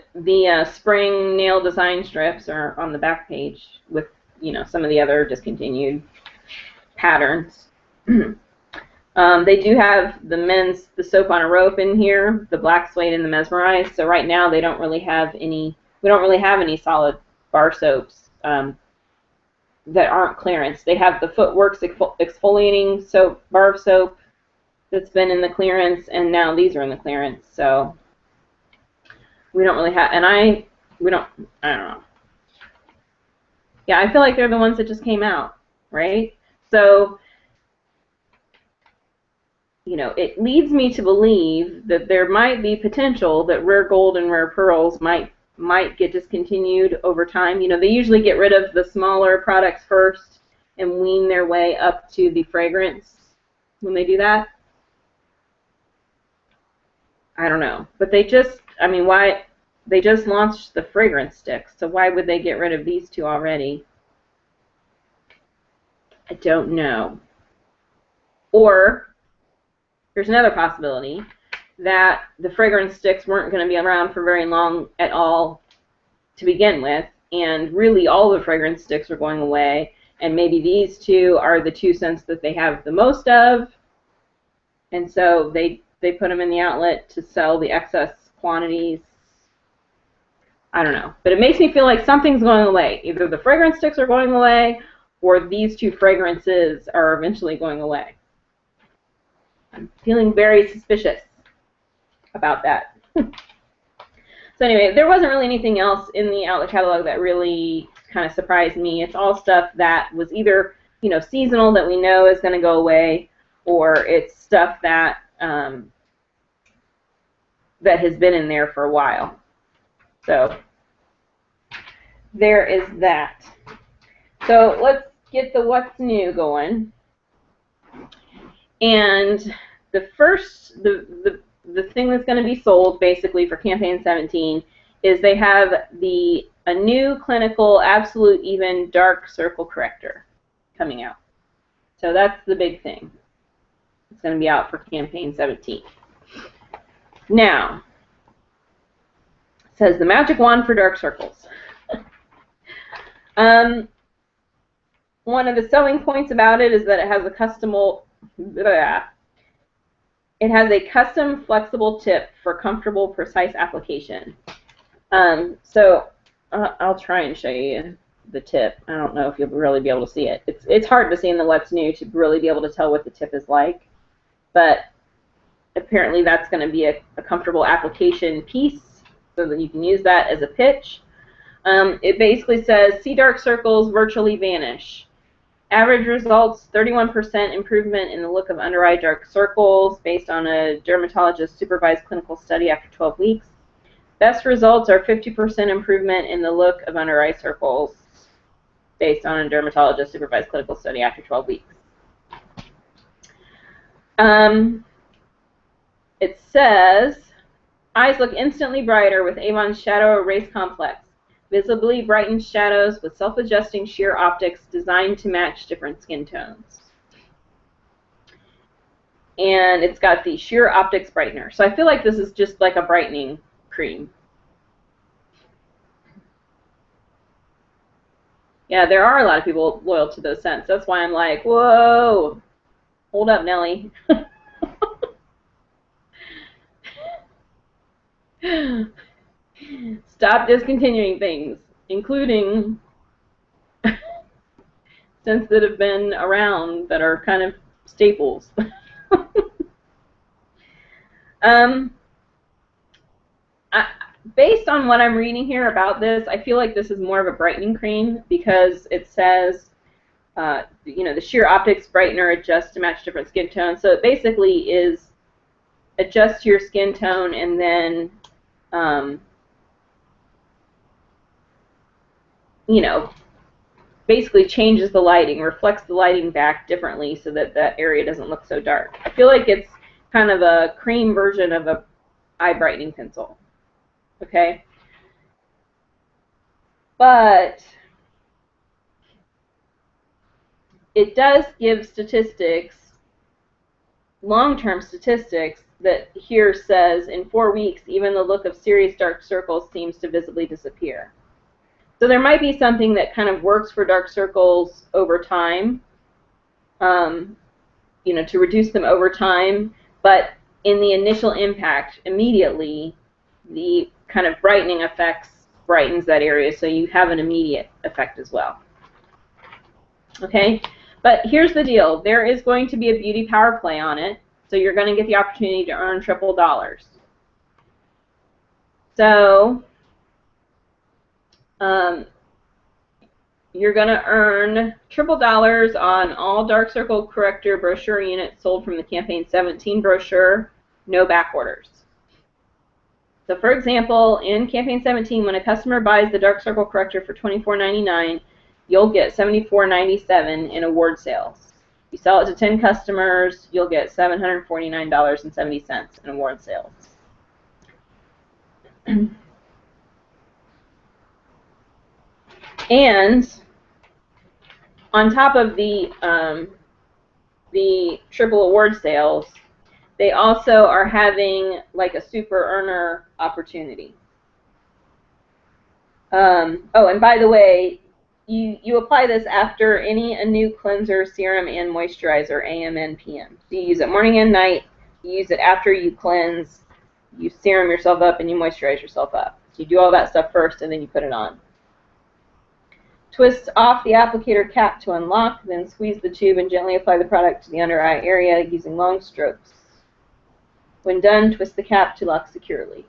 spring nail design strips are on the back page with, you know, some of the other discontinued patterns. They do have the soap on a rope in here, the black suede and the mesmerized. So right now they don't really have any. We don't really have any solid bar soaps that aren't clearance. They have the Footworks exfoliating soap, bar soap, that's been in the clearance, and now these are in the clearance. So we don't really have, and I don't know. Yeah, I feel like they're the ones that just came out, right? So, you know, it leads me to believe that there might be potential that rare gold and rare pearls might get discontinued over time. You know, they usually get rid of the smaller products first and wean their way up to the fragrance when they do that. I don't know. But they just, I mean, why? They just launched the fragrance sticks, so why would they get rid of these two already? I don't know. Or there's another possibility that the fragrance sticks weren't going to be around for very long at all to begin with, and really all the fragrance sticks are going away, and maybe these two are the two scents that they have the most of, and so they put them in the outlet to sell the excess quantities. I don't know. But it makes me feel like something's going away. Either the fragrance sticks are going away, or these two fragrances are eventually going away. I'm feeling very suspicious about that. So anyway, there wasn't really anything else in the outlet catalog that really kind of surprised me. It's all stuff that was either, you know, seasonal that we know is going to go away, or it's stuff that that has been in there for a while. So there is that. So let's get the what's new going. And the first, the thing that's going to be sold basically for campaign 17 is they have a new clinical absolute even dark circle corrector coming out. So that's the big thing. It's going to be out for campaign 17. Now, it says the magic wand for dark circles. One of the selling points about it is that it has a custom flexible tip for comfortable, precise application. So I'll try and show you the tip. I don't know if you'll really be able to see it. It's hard to see in the what's new to really be able to tell what the tip is like. but apparently that's going to be a comfortable application piece so that you can use that as a pitch. It basically says, see dark circles virtually vanish. Average results, 31% improvement in the look of under eye dark circles based on a dermatologist-supervised clinical study after 12 weeks. Best results are 50% improvement in the look of under eye circles based on a dermatologist-supervised clinical study after 12 weeks. It says, eyes look instantly brighter with Avon's Shadow Erase Complex. Visibly brightened shadows with self-adjusting sheer optics designed to match different skin tones. And it's got the sheer optics brightener. So I feel like this is just like a brightening cream. Yeah, there are a lot of people loyal to those scents. That's why I'm like, whoa, hold up, Nelly. Stop discontinuing things, including scents that have been around that are kind of staples. Based on what I'm reading here about this, I feel like this is more of a brightening cream because it says, you know, the sheer optics brightener adjusts to match different skin tones. So it basically is adjust your skin tone and then, you know, basically changes the lighting, reflects the lighting back differently so that that area doesn't look so dark. I feel like it's kind of a cream version of a eye brightening pencil. Okay? But it does give statistics, long-term statistics, that here says in 4 weeks, even the look of serious dark circles seems to visibly disappear. So there might be something that kind of works for dark circles over time, you know, to reduce them over time, but in the initial impact, immediately, the kind of brightening effects brightens that area, so you have an immediate effect as well. Okay, but here's the deal. There is going to be a beauty power play on it, so you're going to get the opportunity to earn triple dollars. So you're going to earn triple dollars on all dark circle corrector brochure units sold from the campaign 17 brochure, no back orders. So for example, in campaign 17, when a customer buys the dark circle corrector for $24.99, you'll get $74.97 in award sales. You sell it to 10 customers, you'll get $749.70 in award sales. And on top of the triple award sales, they also are having like a super earner opportunity. Oh, and by the way, you apply this after any Anew cleanser, serum, and moisturizer, AM and PM. So you use it morning and night. You use it after you cleanse. You serum yourself up and you moisturize yourself up. So you do all that stuff first and then you put it on. Twist off the applicator cap to unlock, then squeeze the tube and gently apply the product to the under eye area using long strokes. When done, twist the cap to lock securely.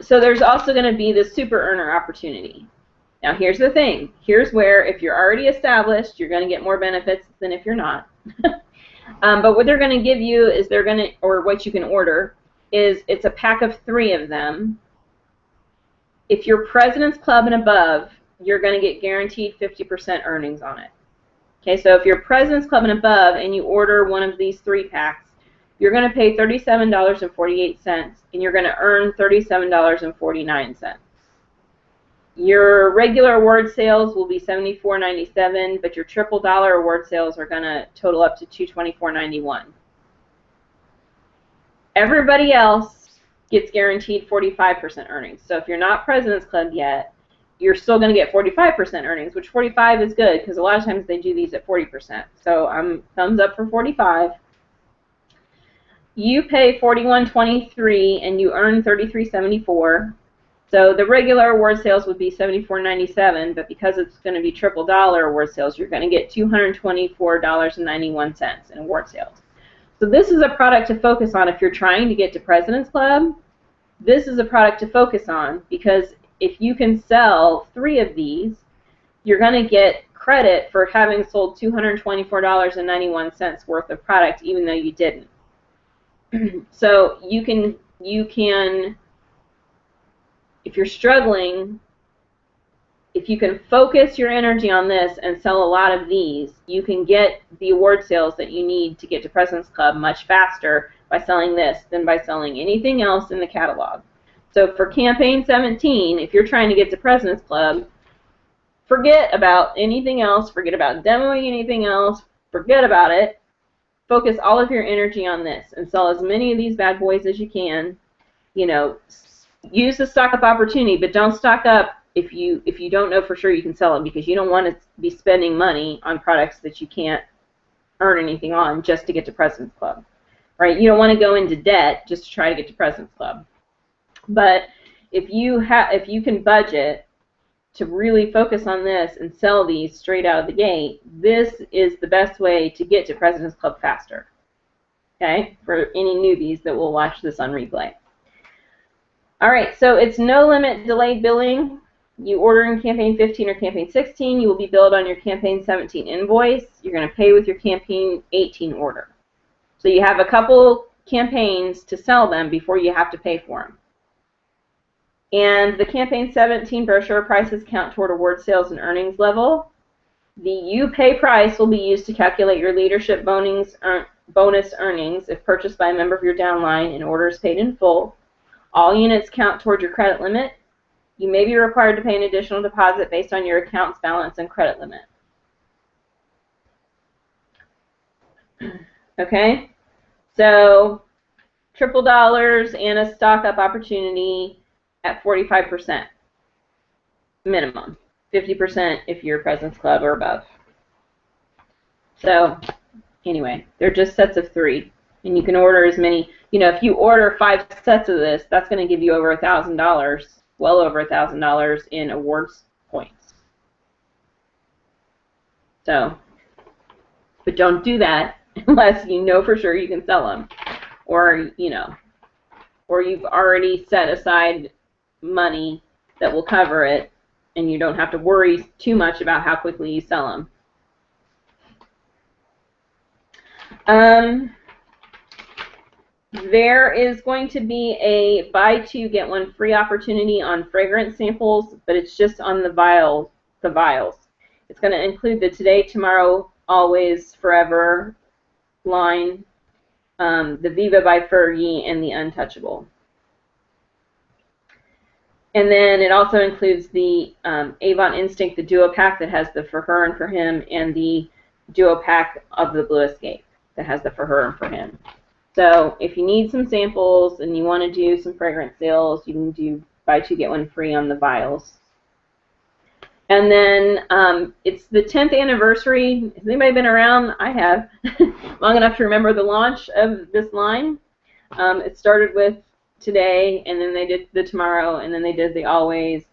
So there's also going to be the super earner opportunity. Now here's the thing. Here's where if you're already established, you're going to get more benefits than if you're not. But what they're going to give you is they're going to, or what you can order, is it's a pack of 3 of them. If you're President's Club and above, you're going to get guaranteed 50% earnings on it. Okay, so if you're President's Club and above and you order one of these 3 packs, you're going to pay $37.48 and you're going to earn $37.49. Your regular award sales will be $74.97, but your triple dollar award sales are going to total up to $224.91. Everybody else gets guaranteed 45% earnings. So if you're not President's Club yet, you're still going to get 45% earnings, which 45 is good because a lot of times they do these at 40%. So I'm thumbs up for 45. You pay $41.23 and you earn $33.74. So the regular award sales would be $74.97, but because it's going to be triple dollar award sales, you're going to get $224.91 in award sales. So this is a product to focus on if you're trying to get to President's Club. This is a product to focus on because if you can sell 3 of these, you're going to get credit for having sold $224.91 worth of product even though you didn't. So you can, if you're struggling, if you can focus your energy on this and sell a lot of these, you can get the award sales that you need to get to President's Club much faster by selling this than by selling anything else in the catalog. So for campaign 17, if you're trying to get to President's Club, forget about anything else, forget about demoing anything else, forget about it. Focus all of your energy on this and sell as many of these bad boys as you can. You know, use the stock up opportunity, but don't stock up if you don't know for sure you can sell them, because you don't want to be spending money on products that you can't earn anything on just to get to President's Club, right? You don't want to go into debt just to try to get to President's Club. But if you can budget to really focus on this and sell these straight out of the gate, this is the best way to get to President's Club faster. Okay, for any newbies that will watch this on replay. All right, so it's no limit delayed billing. You order in campaign 15 or campaign 16, you will be billed on your campaign 17 invoice. You're going to pay with your campaign 18 order. So you have a couple campaigns to sell them before you have to pay for them. And the campaign 17 brochure prices count toward award sales and earnings level. The you pay price will be used to calculate your leadership bonus earnings if purchased by a member of your downline and orders paid in full. All units count toward your credit limit. You may be required to pay an additional deposit based on your account's balance and credit limit. Okay, so triple dollars and a stock up opportunity at 45% minimum, 50% if you're President's Club or above. So anyway, they're just sets of 3, and you can order as many. You know, if you order 5 sets of this, that's going to give you over $1,000, well over $1,000 in awards points. So, but don't do that unless you know for sure you can sell them, or or you've already set aside money that will cover it, and you don't have to worry too much about how quickly you sell them. There is going to be a buy 2 get 1 free opportunity on fragrance samples, but it's just on the vials. It's going to include the Today, Tomorrow, Always, Forever line, the Viva by Fergie, and the Untouchable. And then it also includes the Avon Instinct, the duo pack that has the For Her and For Him, and the duo pack of the Blue Escape that has the For Her and For Him. So if you need some samples and you want to do some fragrance sales, you can do buy 2 get 1 free on the vials. And then it's the 10th anniversary. Has anybody been around? I have. Long enough to remember the launch of this line. It started with Today, and then they did the Tomorrow, and then they did the Always.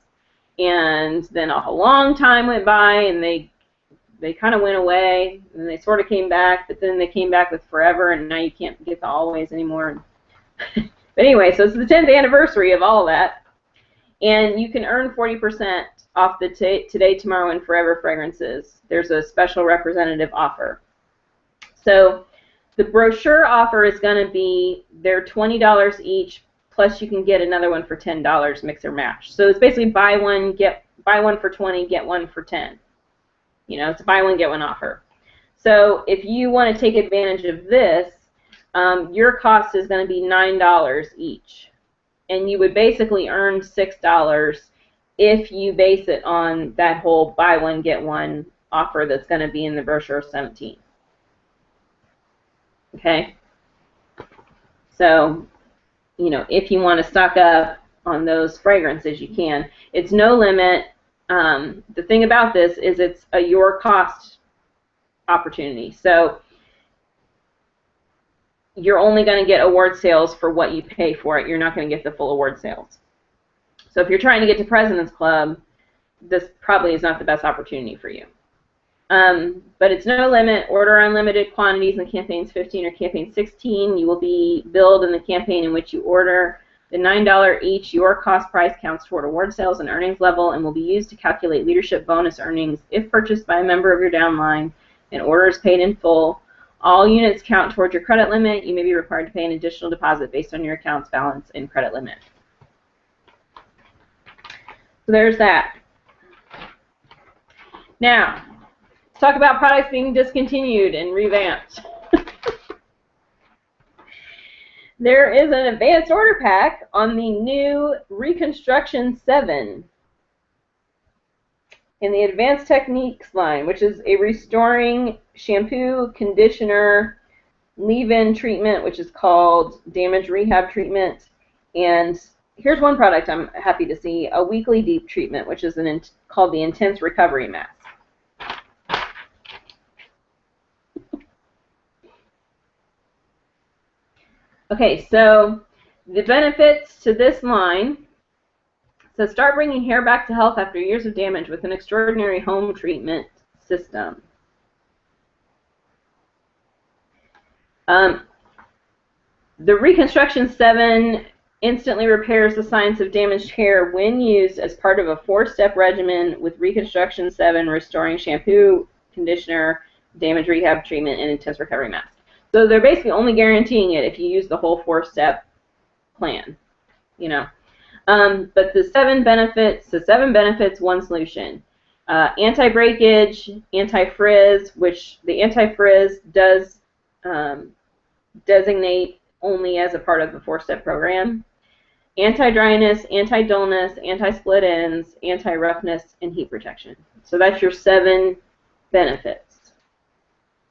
And then a long time went by, and they kind of went away, and they sort of came back, but then they came back with Forever, and now you can't get the Always anymore. But anyway, so it's the 10th anniversary of all of that, and you can earn 40% off the Today, Tomorrow, and Forever fragrances. There's a special representative offer. So the brochure offer is going to be, they're $20 each, plus you can get another one for $10, mix or match. So it's basically buy one for 20, get one for 10. You know, it's a buy one, get one offer. So if you want to take advantage of this, your cost is going to be $9 each. And you would basically earn $6 if you base it on that whole buy one, get one offer that's going to be in the brochure 17. Okay? So, you know, if you want to stock up on those fragrances, you can. It's no limit. The thing about this is it's a your cost opportunity. So you're only going to get award sales for what you pay for it. You're not going to get the full award sales. So if you're trying to get to President's Club, this probably is not the best opportunity for you. But it's no limit. Order unlimited quantities in campaigns 15 or campaign 16. You will be billed in the campaign in which you order. The $9 each, your cost price counts toward award sales and earnings level and will be used to calculate leadership bonus earnings if purchased by a member of your downline and orders paid in full. All units count toward your credit limit. You may be required to pay an additional deposit based on your account's balance and credit limit. So there's that. Now, let's talk about products being discontinued and revamped. There is an advanced order pack on the new Reconstruction 7 in the Advanced Techniques line, which is a restoring shampoo, conditioner, leave-in treatment, which is called damage rehab treatment. And here's one product I'm happy to see, a weekly deep treatment, which is called the Intense Recovery Mask. Okay, so the benefits to this line, so start bringing hair back to health after years of damage with an extraordinary home treatment system. The Reconstruction 7 instantly repairs the signs of damaged hair when used as part of a 4-step regimen with Reconstruction 7 restoring shampoo, conditioner, damage rehab treatment, and intense recovery mask. So they're basically only guaranteeing it if you use the whole 4-step plan, you know. But the 7 benefits, one solution. Anti-breakage, anti-frizz, which the anti-frizz does designate only as a part of the 4-step program. Anti-dryness, anti-dullness, anti-split ends, anti-roughness, and heat protection. So that's your 7 benefits.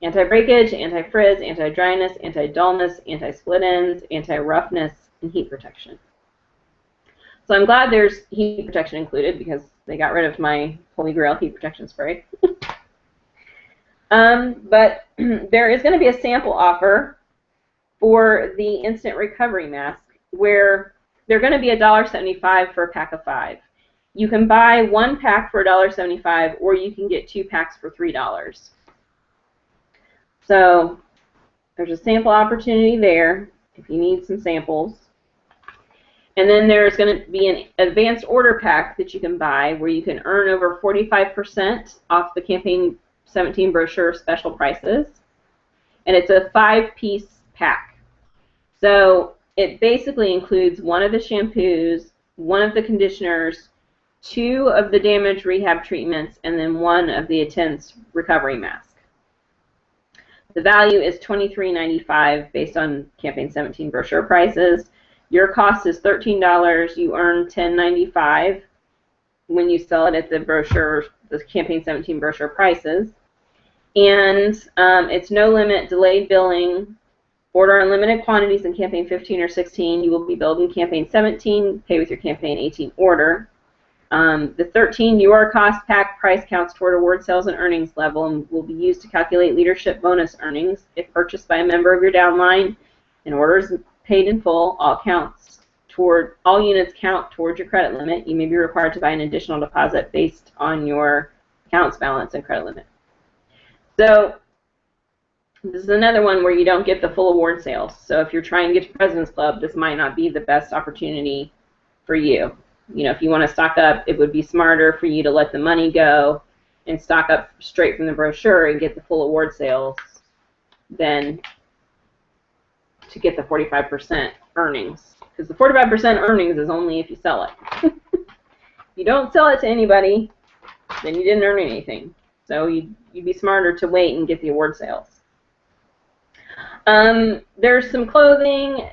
Anti-breakage, anti-frizz, anti-dryness, anti-dullness, anti-split ends, anti-roughness, and heat protection. So I'm glad there's heat protection included because they got rid of my Holy Grail heat protection spray. But there is going to be a sample offer for the Instant Recovery Mask where they're going to be $1.75 for a pack of 5. You can buy 1 pack for $1.75 or you can get 2 packs for $3. So there's a sample opportunity there if you need some samples. And then there's going to be an advanced order pack that you can buy where you can earn over 45% off the Campaign 17 brochure special prices. And it's a 5-piece pack. So it basically includes 1 of the shampoos, 1 of the conditioners, 2 of the damage rehab treatments, and then 1 of the intense recovery mask. The value is $23.95 based on Campaign 17 brochure prices. Your cost is $13. You earn $10.95 when you sell it at the brochure, the Campaign 17 brochure prices. And it's no limit, delayed billing. Order unlimited quantities in Campaign 15 or 16. You will be billed in Campaign 17. Pay with your Campaign 18 order. The 13 your cost pack price counts toward award sales and earnings level and will be used to calculate leadership bonus earnings if purchased by a member of your downline and orders paid in full. All units count towards your credit limit. You may be required to buy an additional deposit based on your account's balance and credit limit. So this is another one where you don't get the full award sales. So if you're trying to get to President's Club, this might not be the best opportunity for you. You know, if you want to stock up, it would be smarter for you to let the money go and stock up straight from the brochure and get the full award sales than to get the 45% earnings. Because the 45% earnings is only if you sell it. If you don't sell it to anybody, then you didn't earn anything. So you'd be smarter to wait and get the award sales. There's some clothing.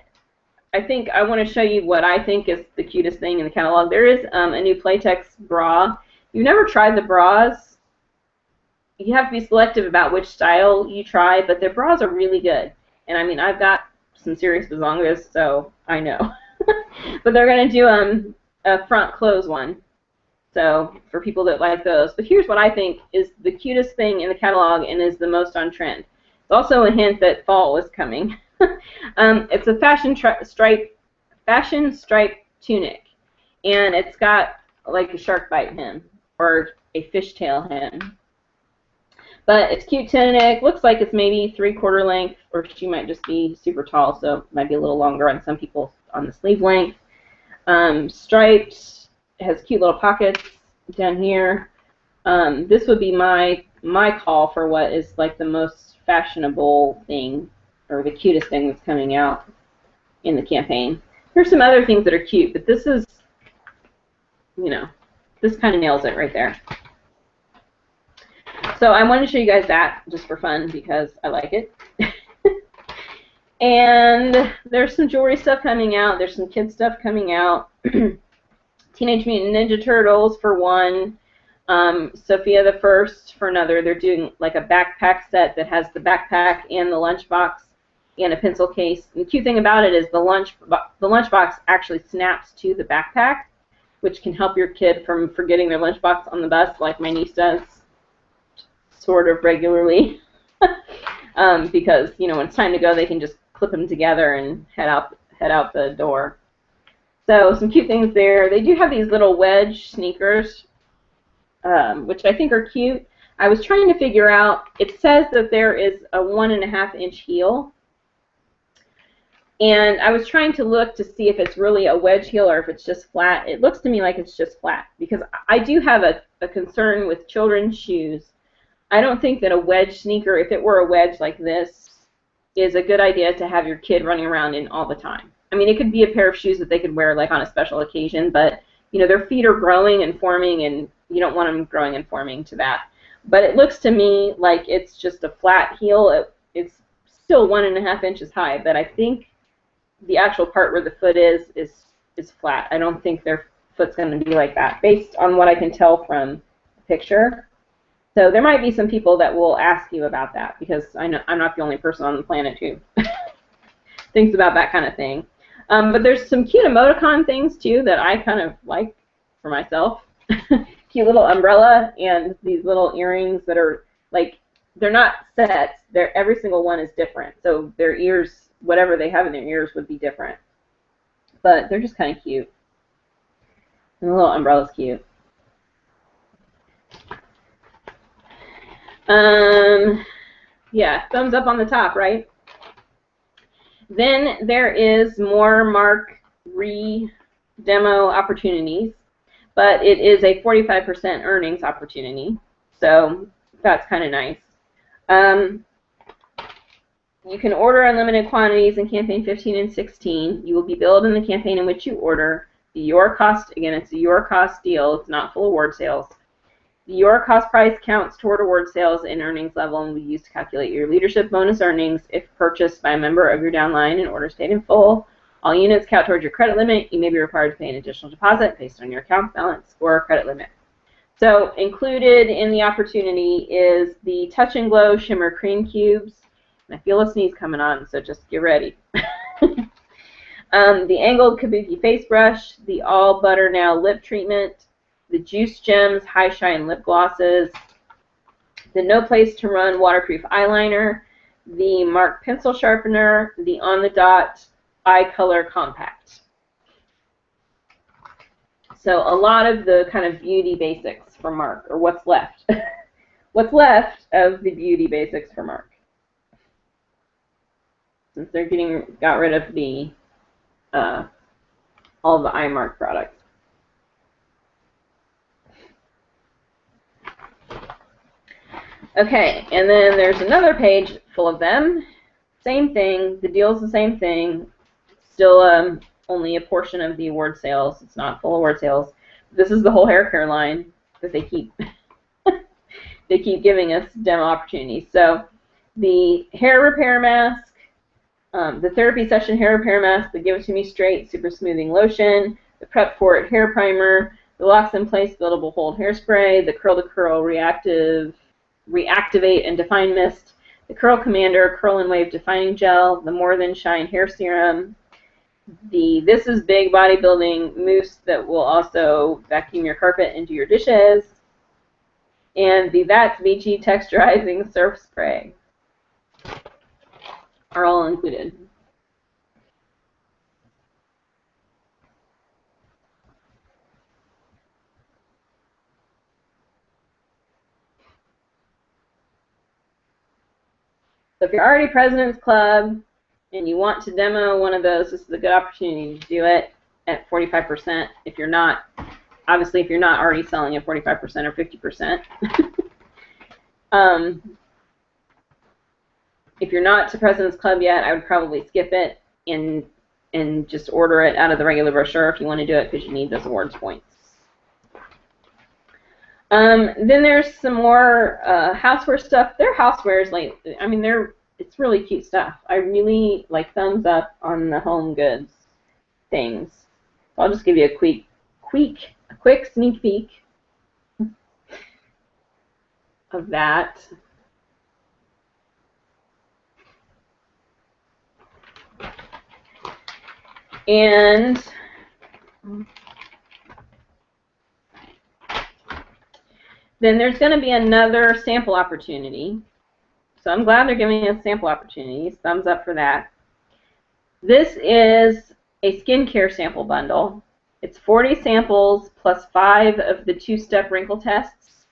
I think I want to show you what I think is the cutest thing in the catalog. There is a new Playtex bra. You've never tried the bras. You have to be selective about which style you try, but their bras are really good. And I mean, I've got some serious bazongas, so I know. But they're going to do a front close one. So for people that like those. But here's what I think is the cutest thing in the catalog and is the most on trend. It's also a hint that fall is coming. It's a fashion stripe tunic, and it's got like a shark bite hem or a fishtail hem. But it's cute tunic. Looks like it's maybe 3/4 length, or she might just be super tall, so it might be a little longer on some people on the sleeve length. Striped, has cute little pockets down here. This would be my call for what is like the most fashionable thing, or the cutest thing that's coming out in the campaign. There's some other things that are cute, but this is, you know, this kind of nails it right there. So I wanted to show you guys that just for fun because I like it. And there's some jewelry stuff coming out. There's some kid stuff coming out. Teenage Mutant Ninja Turtles for one. Sophia the First for another. They're doing like a backpack set that has the backpack and the lunchbox and a pencil case. And the cute thing about it is the lunchbox actually snaps to the backpack, which can help your kid from forgetting their lunchbox on the bus, like my niece does sort of regularly. Because, you know, when it's time to go, they can just clip them together and head out the door. So some cute things there. They do have these little wedge sneakers, which I think are cute. I was trying to figure out, it says that there is a 1.5-inch heel. And I was trying to look to see if it's really a wedge heel or if it's just flat. It looks to me like it's just flat, because I do have a concern with children's shoes. I don't think that a wedge sneaker, if it were a wedge like this, is a good idea to have your kid running around in all the time. I mean, it could be a pair of shoes that they could wear like on a special occasion, but you know, their feet are growing and forming, and you don't want them growing and forming to that. But it looks to me like it's just a flat heel. It's still 1.5 inches high, but I think the actual part where the foot is flat. I don't think their foot's going to be like that, based on what I can tell from the picture. So there might be some people that will ask you about that, because I know I'm not the only person on the planet who thinks about that kind of thing. But there's some cute emoticon things too that I kind of like for myself. Cute little umbrella and these little earrings that are like, they're not sets. Every single one is different. So their ears, whatever they have in their ears, would be different. But they're just kind of cute. And the little umbrella's cute. Yeah, thumbs up on the top, right? Then there is more Mark re-demo opportunities, but it is a 45% earnings opportunity, so that's kind of nice. You can order unlimited quantities in campaign 15 and 16. You will be billed in the campaign in which you order. The your cost, again, it's a your cost deal. It's not full award sales. The your cost price counts toward award sales and earnings level and will be used to calculate your leadership bonus earnings if purchased by a member of your downline in order paid in full. All units count towards your credit limit. You may be required to pay an additional deposit based on your account balance or credit limit. So included in the opportunity is the Touch and Glow Shimmer Cream Cubes. And I feel a sneeze coming on, so just get ready. The Angled Kabuki Face Brush, the All Butter Now Lip Treatment, the Juice Gems High Shine Lip Glosses, the No Place to Run Waterproof Eyeliner, the Mark Pencil Sharpener, the On the Dot Eye Color Compact. So a lot of the kind of beauty basics for Mark, or what's left. What's left of the beauty basics for Mark, since they're got rid of the all the iMark products. Okay, and then there's another page full of them. Same thing. The deal's the same thing. Still only a portion of the award sales. It's not full award sales. This is the whole hair care line that they keep they keep giving us demo opportunities. So the hair repair mask, the therapy session hair repair mask, the Give It To Me Straight Super Smoothing Lotion, the Prep For It hair primer, the Locks in Place Buildable Hold hairspray, the Curl to Curl Reactivate and Define Mist, the Curl Commander Curl and Wave Defining Gel, the More Than Shine Hair Serum, the This Is Big Bodybuilding Mousse that will also vacuum your carpet and do your dishes, and the That's Beachy Texturizing Surf Spray are all included. So if you're already President's Club and you want to demo one of those, this is a good opportunity to do it at 45%. If you're not, obviously, if you're not already selling at 45% or 50%. If you're not to President's Club yet, I would probably skip it and just order it out of the regular brochure if you want to do it because you need those awards points. Then there's some more houseware stuff. Their housewares, like, I mean, it's really cute stuff. I really like thumbs up on the home goods things. I'll just give you a quick sneak peek of that. And then there's going to be another sample opportunity. So I'm glad they're giving us sample opportunities. Thumbs up for that. This is a skincare sample bundle. It's 40 samples plus 5 of the 2-step wrinkle tests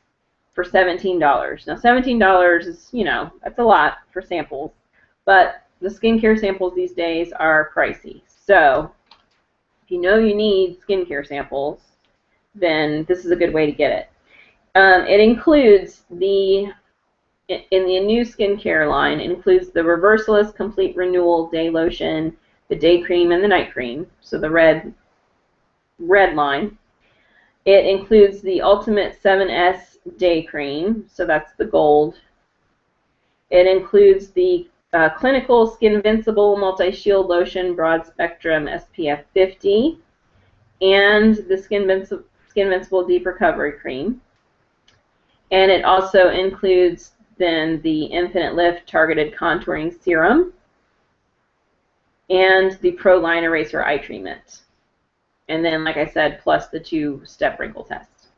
for $17. Now $17 is, you know, that's a lot for samples, but the skincare samples these days are pricey. So if you know you need skincare samples, then this is a good way to get it. It includes in the new skincare line, it includes the Reversalist Complete Renewal Day Lotion, the Day Cream, and the Night Cream, so the red line. It includes the Ultimate 7S Day Cream, so that's the gold. It includes the Clinical Skin Invincible Multi-Shield Lotion Broad Spectrum SPF 50, and the Skin Invincible Deep Recovery Cream. And it also includes then the Infinite Lift Targeted Contouring Serum and the Pro Line Eraser Eye Treatment. And then, like I said, plus the 2-step wrinkle test.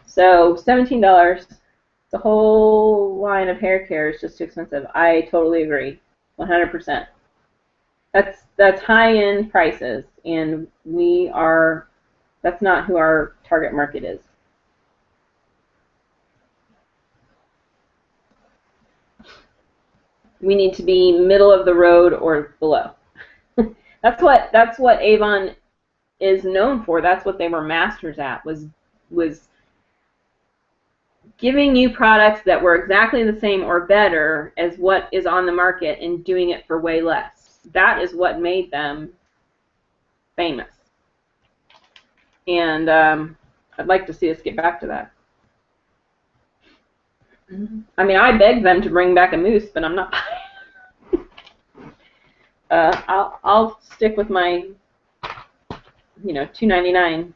So $17. The whole line of hair care is just too expensive. I totally agree, 100%. That's high-end prices, and that's not who our target market is. We need to be middle of the road or below. That's what Avon is known for. That's what they were masters at, was giving you products that were exactly the same or better as what is on the market and doing it for way less. That is what made them famous. And I'd like to see us get back to that. I mean, I begged them to bring back a mousse, but I'm not. I'll stick with my, you know, $2.99.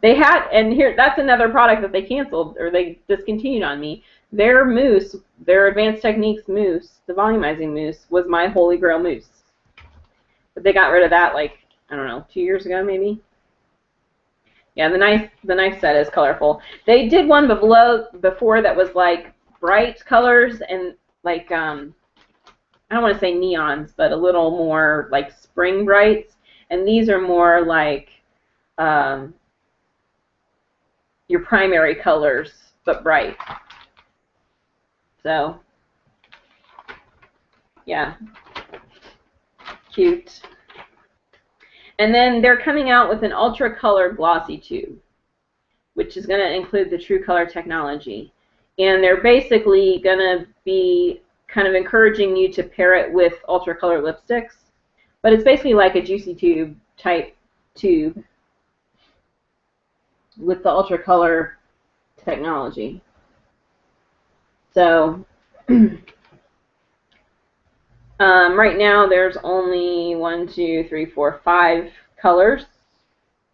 They had, and here, that's another product that they canceled or they discontinued on me. Their mousse, their Advanced Techniques mousse, the volumizing mousse, was my holy grail mousse. But they got rid of that, like, I don't know, 2 years ago maybe. Yeah, the knife set is colorful. They did one before that was like bright colors and like I don't want to say neons, but a little more like spring brights. And these are more like your primary colors, but bright. So yeah, cute. And then they're coming out with an ultra color glossy tube, which is going to include the True Color technology. And they're basically going to be kind of encouraging you to pair it with ultra color lipsticks. But it's basically like a Juicy Tube type tube with the ultra color technology. So right now there's only 5 colors.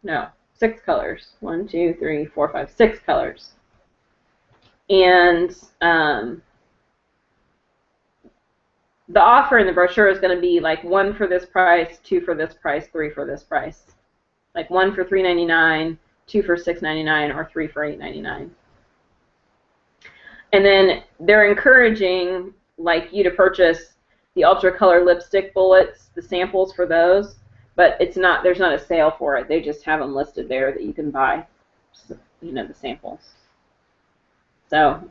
No, 6 colors. 1, 2, 3, 4, 5, 6 colors. And the offer in the brochure is going to be like 1 for this price, 2 for this price, 3 for this price. Like 1 for $3.99, 2 for $6.99, or 3 for $8.99. And then they're encouraging like you to purchase the ultra color lipstick bullets, the samples for those, but there's not a sale for it. They just have them listed there that you can buy, you know, the samples. So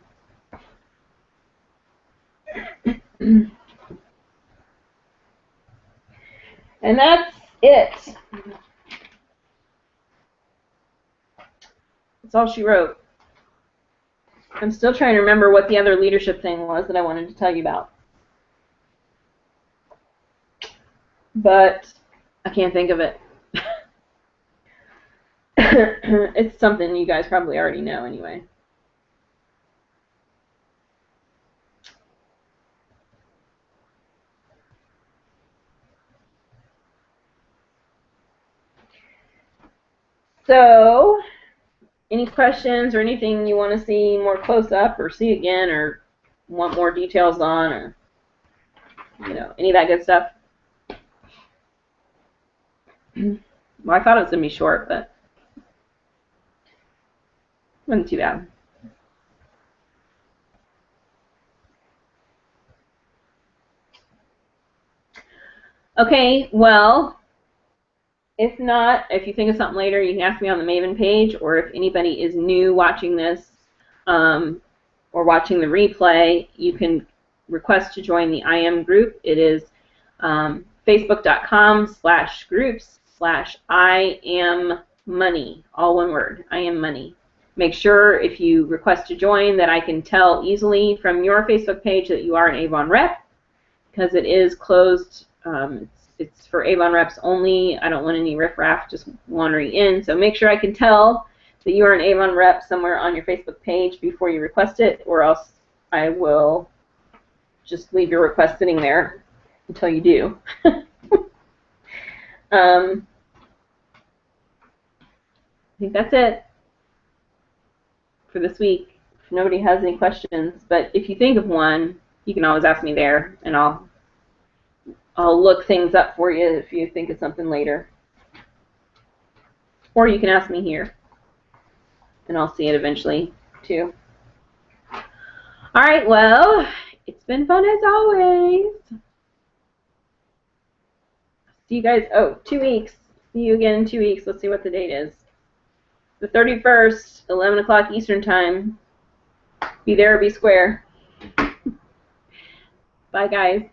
And that's it. That's all she wrote. I'm still trying to remember what the other leadership thing was that I wanted to tell you about. But I can't think of it. It's something you guys probably already know anyway. So, any questions or anything you want to see more close up or see again or want more details on or, you know, any of that good stuff? Well, I thought it was going to be short, but it wasn't too bad. Okay, well, if not, if you think of something later, you can ask me on the Maven page, or if anybody is new watching this or watching the replay, you can request to join the IM group. It is facebook.com/groups/IamMoney, all one word, IamMoney. Make sure if you request to join that I can tell easily from your Facebook page that you are an Avon rep, because it is closed. It's for Avon reps only. I don't want any riffraff just wandering in. So make sure I can tell that you are an Avon rep somewhere on your Facebook page before you request it, or else I will just leave your request sitting there until you do. I think that's it for this week. If nobody has any questions, but if you think of one, you can always ask me there, and I'll look things up for you if you think of something later. Or you can ask me here, and I'll see it eventually, too. All right, well, it's been fun as always. See you guys, 2 weeks. See you again in 2 weeks. Let's see what the date is. The 31st, 11 o'clock Eastern Time. Be there or be square. Bye, guys.